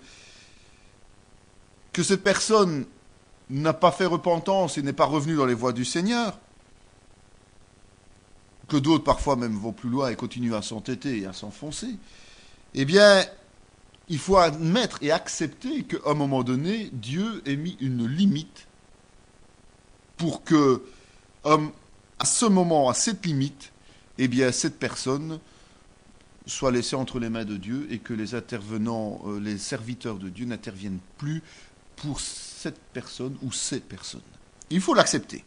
que cette personne n'a pas fait repentance et n'est pas revenue dans les voies du Seigneur, que d'autres parfois même vont plus loin et continuent à s'entêter et à s'enfoncer, eh bien, il faut admettre et accepter qu'à un moment donné, Dieu ait mis une limite pour que, à ce moment, à cette limite, eh bien, cette personne soit laissée entre les mains de Dieu et que les intervenants, les serviteurs de Dieu n'interviennent plus pour cette personne ou ces personnes. Il faut l'accepter.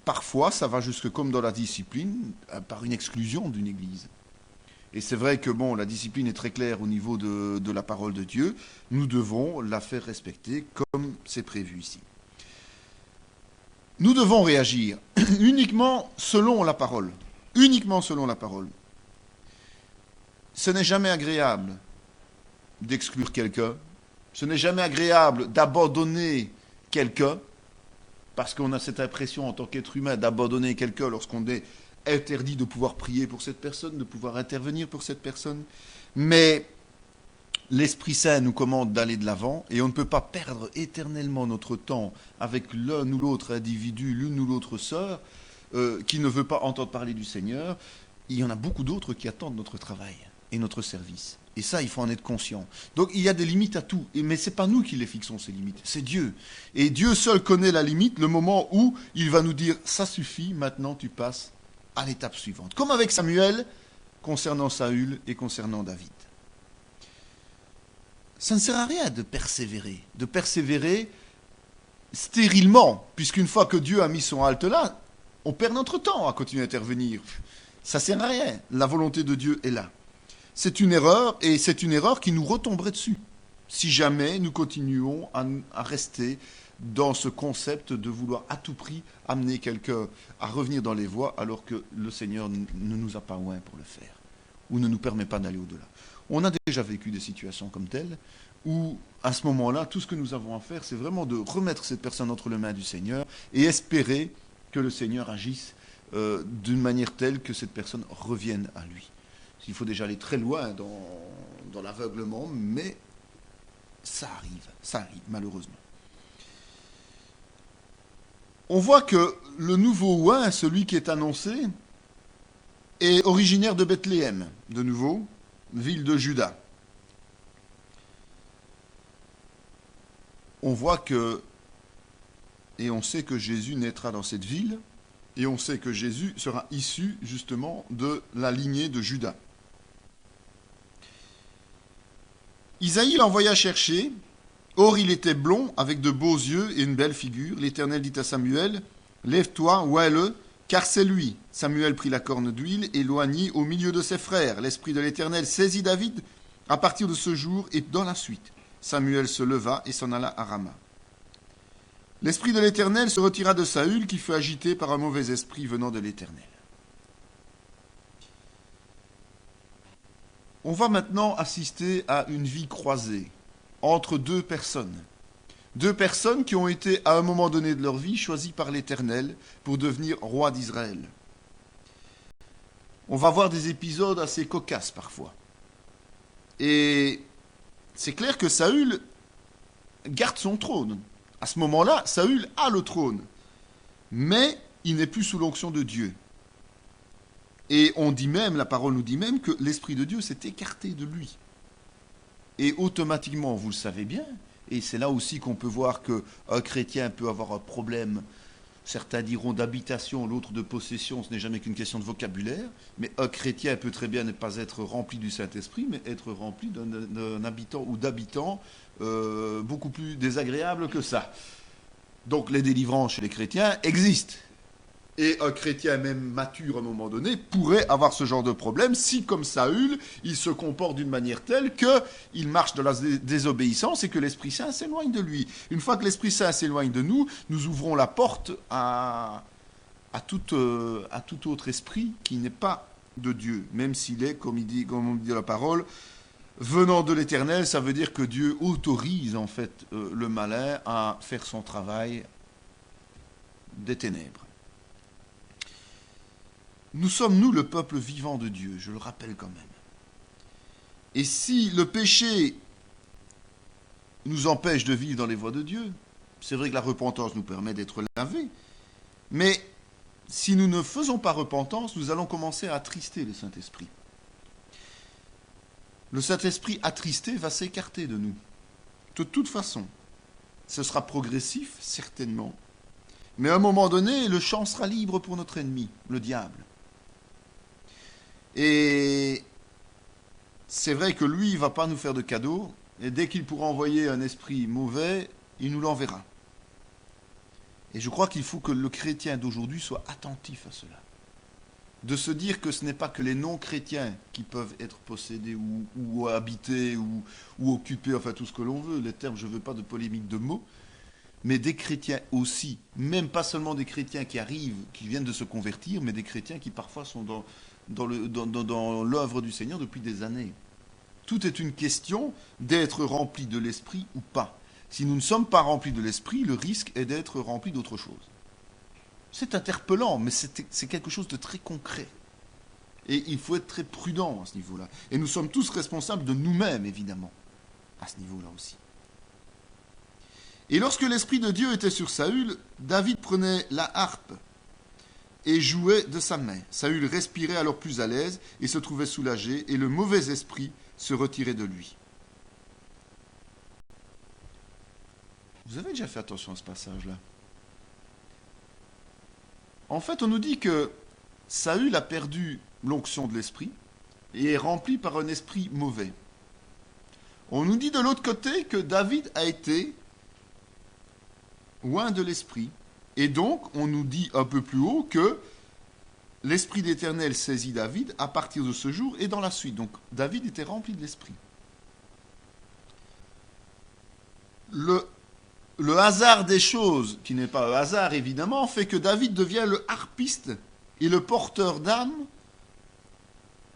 Parfois, ça va jusque comme dans la discipline, par une exclusion d'une église. Et c'est vrai que la discipline est très claire au niveau de la parole de Dieu. Nous devons la faire respecter comme c'est prévu ici. Nous devons réagir uniquement selon la parole. Uniquement selon la parole. Ce n'est jamais agréable d'exclure quelqu'un. Ce n'est jamais agréable d'abandonner quelqu'un, parce qu'on a cette impression en tant qu'être humain d'abandonner quelqu'un lorsqu'on est interdit de pouvoir prier pour cette personne, de pouvoir intervenir pour cette personne. Mais l'Esprit Saint nous commande d'aller de l'avant et on ne peut pas perdre éternellement notre temps avec l'un ou l'autre individu, l'une ou l'autre sœur qui ne veut pas entendre parler du Seigneur. Il y en a beaucoup d'autres qui attendent notre travail et notre service. Et ça, il faut en être conscient. Donc, il y a des limites à tout. Mais ce n'est pas nous qui les fixons, ces limites. C'est Dieu. Et Dieu seul connaît la limite, le moment où il va nous dire « ça suffit, maintenant tu passes à l'étape suivante ». Comme avec Samuel, concernant Saül et concernant David. Ça ne sert à rien de persévérer stérilement, puisqu'une fois que Dieu a mis son halte là, on perd notre temps à continuer à intervenir. Ça ne sert à rien. La volonté de Dieu est là. C'est une erreur, et c'est une erreur qui nous retomberait dessus, si jamais nous continuons à rester dans ce concept de vouloir à tout prix amener quelqu'un à revenir dans les voies, alors que le Seigneur ne nous a pas oints pour le faire, ou ne nous permet pas d'aller au-delà. On a déjà vécu des situations comme telles, où à ce moment-là, tout ce que nous avons à faire, c'est vraiment de remettre cette personne entre les mains du Seigneur, et espérer que le Seigneur agisse d'une manière telle que cette personne revienne à lui. Il faut déjà aller très loin dans l'aveuglement, mais ça arrive, malheureusement. On voit que le nouveau oint, celui qui est annoncé, est originaire de Bethléem, de nouveau, ville de Juda. On voit que, et on sait que Jésus naîtra dans cette ville, et on sait que Jésus sera issu justement de la lignée de Juda. Isaïe l'envoya chercher, or il était blond, avec de beaux yeux et une belle figure. L'Éternel dit à Samuel, « Lève-toi, oins-le, car c'est lui. » Samuel prit la corne d'huile et l'oignit au milieu de ses frères. L'Esprit de l'Éternel saisit David à partir de ce jour et dans la suite. Samuel se leva et s'en alla à Rama. L'Esprit de l'Éternel se retira de Saül, qui fut agité par un mauvais esprit venant de l'Éternel. On va maintenant assister à une vie croisée entre deux personnes. Deux personnes qui ont été, à un moment donné de leur vie, choisies par l'Éternel pour devenir roi d'Israël. On va voir des épisodes assez cocasses parfois. Et c'est clair que Saül garde son trône. À ce moment-là, Saül a le trône. Mais il n'est plus sous l'onction de Dieu. Et on dit même, la parole nous dit même que l'Esprit de Dieu s'est écarté de lui. Et automatiquement, vous le savez bien, et c'est là aussi qu'on peut voir qu'un chrétien peut avoir un problème, certains diront d'habitation, l'autre de possession, ce n'est jamais qu'une question de vocabulaire, mais un chrétien peut très bien ne pas être rempli du Saint-Esprit, mais être rempli d'un habitant ou d'habitants beaucoup plus désagréables que ça. Donc les délivrances chez les chrétiens existent. Et un chrétien, même mature à un moment donné, pourrait avoir ce genre de problème si, comme Saül, il se comporte d'une manière telle qu'il marche dans la désobéissance et que l'Esprit Saint s'éloigne de lui. Une fois que l'Esprit Saint s'éloigne de nous, nous ouvrons la porte à tout autre esprit qui n'est pas de Dieu, même s'il est, comme on dit la parole, venant de l'Éternel. Ça veut dire que Dieu autorise en fait le malin à faire son travail des ténèbres. Nous sommes, nous, le peuple vivant de Dieu, je le rappelle quand même. Et si le péché nous empêche de vivre dans les voies de Dieu, c'est vrai que la repentance nous permet d'être lavés, mais si nous ne faisons pas repentance, nous allons commencer à attrister le Saint-Esprit. Le Saint-Esprit attristé va s'écarter de nous. De toute façon, ce sera progressif, certainement. Mais à un moment donné, le champ sera libre pour notre ennemi, le diable. Et c'est vrai que lui, il ne va pas nous faire de cadeaux, et dès qu'il pourra envoyer un esprit mauvais, il nous l'enverra. Et je crois qu'il faut que le chrétien d'aujourd'hui soit attentif à cela. De se dire que ce n'est pas que les non-chrétiens qui peuvent être possédés ou habités ou occupés, enfin tout ce que l'on veut, les termes, je ne veux pas de polémique de mots, mais des chrétiens aussi, même pas seulement des chrétiens qui arrivent, qui viennent de se convertir, mais des chrétiens qui parfois sont dans l'œuvre du Seigneur depuis des années. Tout est une question d'être rempli de l'Esprit ou pas. Si nous ne sommes pas remplis de l'Esprit, le risque est d'être remplis d'autre chose. C'est interpellant, mais c'est quelque chose de très concret. Et il faut être très prudent à ce niveau-là. Et nous sommes tous responsables de nous-mêmes, évidemment, à ce niveau-là aussi. Et lorsque l'Esprit de Dieu était sur Saül, David prenait la harpe et jouait de sa main. Saül respirait alors plus à l'aise et se trouvait soulagé, et le mauvais esprit se retirait de lui. Vous avez déjà fait attention à ce passage-là? En fait, on nous dit que Saül a perdu l'onction de l'esprit et est rempli par un esprit mauvais. On nous dit de l'autre côté que David a été loin de l'esprit. Et donc, on nous dit un peu plus haut que l'Esprit d'Éternel saisit David à partir de ce jour et dans la suite. Donc, David était rempli de l'Esprit. Le hasard des choses, qui n'est pas un hasard évidemment, fait que David devient le harpiste et le porteur d'âme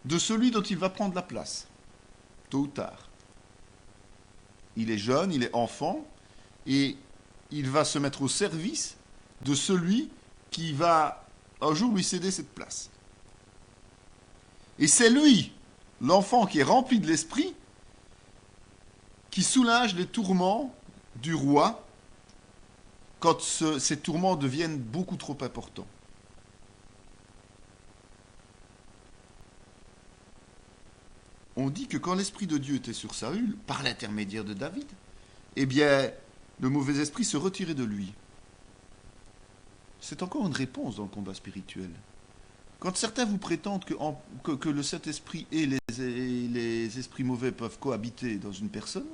de celui dont il va prendre la place, tôt ou tard. Il est jeune, il est enfant, et il va se mettre au service de celui qui va un jour lui céder cette place. Et c'est lui, l'enfant qui est rempli de l'esprit, qui soulage les tourments du roi quand ces tourments deviennent beaucoup trop importants. On dit que quand l'Esprit de Dieu était sur Saül, par l'intermédiaire de David, eh bien, le mauvais esprit se retirait de lui. C'est encore une réponse dans le combat spirituel. Quand certains vous prétendent que le Saint-Esprit et les esprits mauvais peuvent cohabiter dans une personne,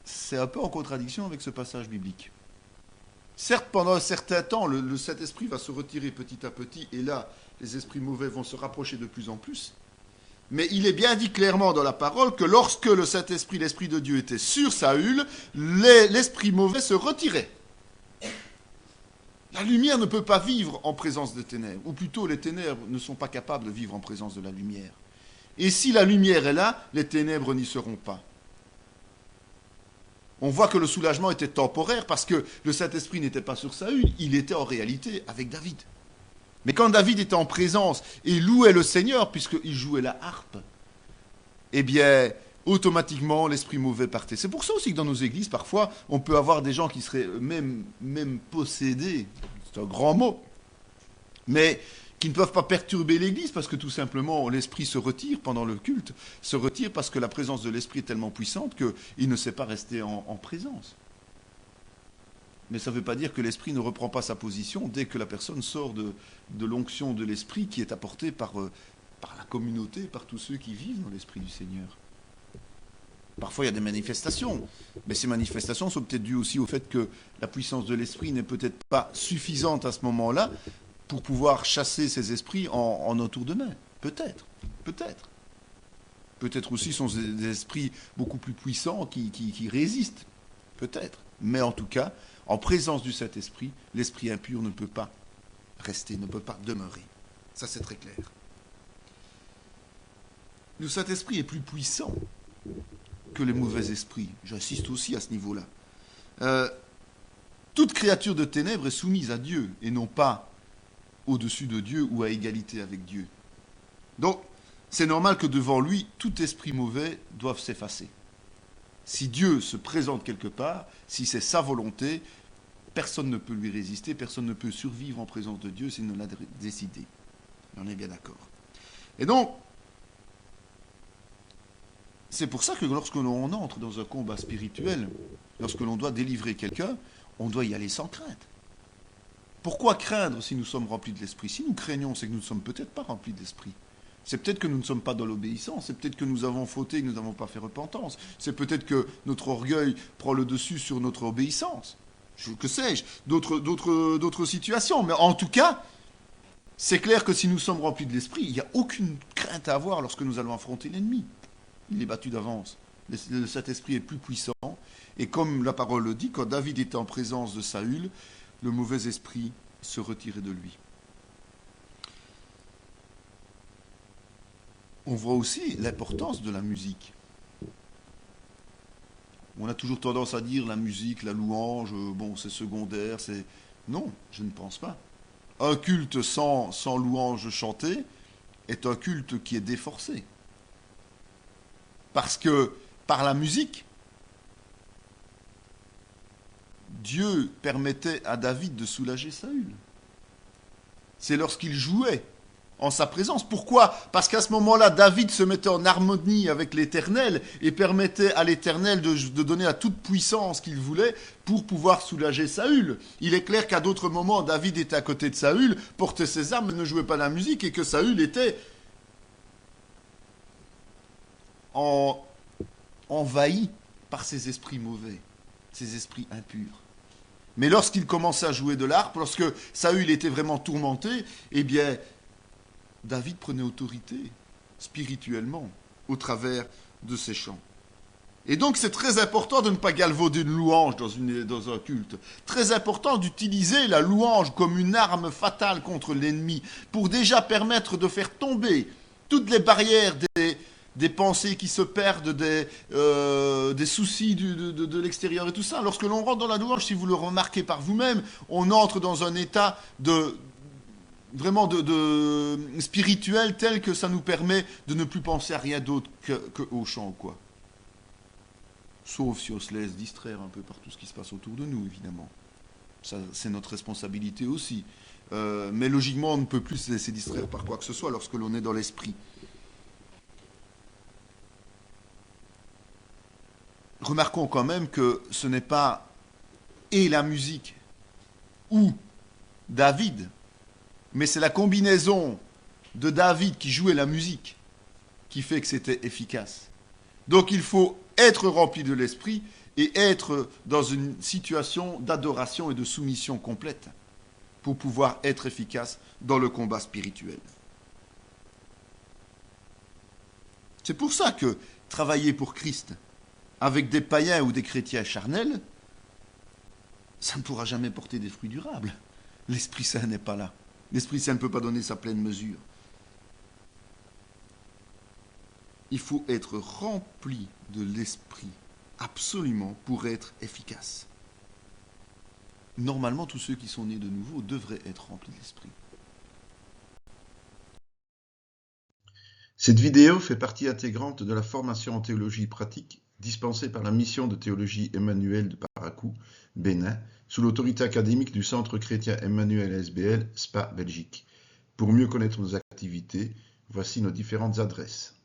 c'est un peu en contradiction avec ce passage biblique. Certes, pendant un certain temps, le Saint-Esprit va se retirer petit à petit, et là, les esprits mauvais vont se rapprocher de plus en plus. Mais il est bien dit clairement dans la parole que lorsque le Saint-Esprit, l'Esprit de Dieu était sur Saül, l'esprit mauvais se retirait. La lumière ne peut pas vivre en présence des ténèbres, ou plutôt les ténèbres ne sont pas capables de vivre en présence de la lumière. Et si la lumière est là, les ténèbres n'y seront pas. On voit que le soulagement était temporaire parce que le Saint-Esprit n'était pas sur Saül, il était en réalité avec David. Mais quand David était en présence et louait le Seigneur, puisqu'il jouait la harpe, eh bien, automatiquement, l'esprit mauvais partait. C'est pour ça aussi que dans nos églises, parfois, on peut avoir des gens qui seraient même possédés, c'est un grand mot, mais qui ne peuvent pas perturber l'église parce que tout simplement, l'esprit se retire pendant le culte, se retire parce que la présence de l'esprit est tellement puissante qu'il ne sait pas rester en présence. Mais ça ne veut pas dire que l'esprit ne reprend pas sa position dès que la personne sort de l'onction de l'esprit qui est apportée par la communauté, par tous ceux qui vivent dans l'esprit du Seigneur. Parfois, il y a des manifestations, mais ces manifestations sont peut-être dues aussi au fait que la puissance de l'esprit n'est peut-être pas suffisante à ce moment-là pour pouvoir chasser ces esprits en un tour de main. Peut-être. Peut-être aussi sont des esprits beaucoup plus puissants qui résistent. Peut-être. Mais en tout cas, en présence du Saint-Esprit, l'esprit impur ne peut pas rester, ne peut pas demeurer. Ça, c'est très clair. Le Saint-Esprit est plus puissant que les mauvais esprits. J'insiste aussi à ce niveau-là. Toute créature de ténèbres est soumise à Dieu et non pas au-dessus de Dieu ou à égalité avec Dieu. Donc, c'est normal que devant lui, tout esprit mauvais doive s'effacer. Si Dieu se présente quelque part, si c'est sa volonté, personne ne peut lui résister, personne ne peut survivre en présence de Dieu s'il ne l'a décidé. On est bien d'accord. Et donc, c'est pour ça que lorsque l'on entre dans un combat spirituel, lorsque l'on doit délivrer quelqu'un, on doit y aller sans crainte. Pourquoi craindre si nous sommes remplis de l'esprit? Si nous craignons, c'est que nous ne sommes peut-être pas remplis de l'esprit. C'est peut-être que nous ne sommes pas dans l'obéissance, c'est peut-être que nous avons fauté et que nous n'avons pas fait repentance. C'est peut-être que notre orgueil prend le dessus sur notre obéissance. Que sais-je, d'autres situations. Mais en tout cas, c'est clair que si nous sommes remplis de l'esprit, il n'y a aucune crainte à avoir lorsque nous allons affronter l'ennemi. Il est battu d'avance. Le Saint-Esprit est plus puissant. Et comme la parole le dit, quand David était en présence de Saül, le mauvais esprit se retirait de lui. On voit aussi l'importance de la musique. On a toujours tendance à dire la musique, la louange, bon, c'est secondaire, c'est... Non, je ne pense pas. Un culte sans louange chantée est un culte qui est déforcé. Parce que, par la musique, Dieu permettait à David de soulager Saül. C'est lorsqu'il jouait en sa présence. Pourquoi? Parce qu'à ce moment-là, David se mettait en harmonie avec l'Éternel et permettait à l'Éternel de donner à toute puissance qu'il voulait pour pouvoir soulager Saül. Il est clair qu'à d'autres moments, David était à côté de Saül, portait ses armes, ne jouait pas la musique et que Saül était envahi par ces esprits mauvais, ces esprits impurs. Mais lorsqu'il commençait à jouer de l'harpe, lorsque Saül était vraiment tourmenté, eh bien, David prenait autorité spirituellement au travers de ses chants. Et donc c'est très important de ne pas galvauder une louange dans un culte. Très important d'utiliser la louange comme une arme fatale contre l'ennemi pour déjà permettre de faire tomber toutes les barrières des pensées qui se perdent, des soucis de l'extérieur et tout ça. Lorsque l'on rentre dans la louange, si vous le remarquez par vous-même, on entre dans un état vraiment spirituel tel que ça nous permet de ne plus penser à rien d'autre qu'au chant, quoi. Sauf si on se laisse distraire un peu par tout ce qui se passe autour de nous, évidemment. Ça, c'est notre responsabilité aussi. Mais logiquement, on ne peut plus se laisser distraire par quoi que ce soit lorsque l'on est dans l'esprit. Remarquons quand même que ce n'est pas et la musique ou David, mais c'est la combinaison de David qui jouait la musique qui fait que c'était efficace. Donc il faut être rempli de l'esprit et être dans une situation d'adoration et de soumission complète pour pouvoir être efficace dans le combat spirituel. C'est pour ça que travailler pour Christ avec des païens ou des chrétiens charnels, ça ne pourra jamais porter des fruits durables. L'Esprit Saint n'est pas là. L'Esprit Saint ne peut pas donner sa pleine mesure. Il faut être rempli de l'Esprit, absolument, pour être efficace. Normalement, tous ceux qui sont nés de nouveau devraient être remplis de l'Esprit. Cette vidéo fait partie intégrante de la formation en théologie pratique dispensée par la mission de théologie Emmanuel de Parakou, Bénin, sous l'autorité académique du Centre chrétien Emmanuel SBL, Spa, Belgique. Pour mieux connaître nos activités, voici nos différentes adresses.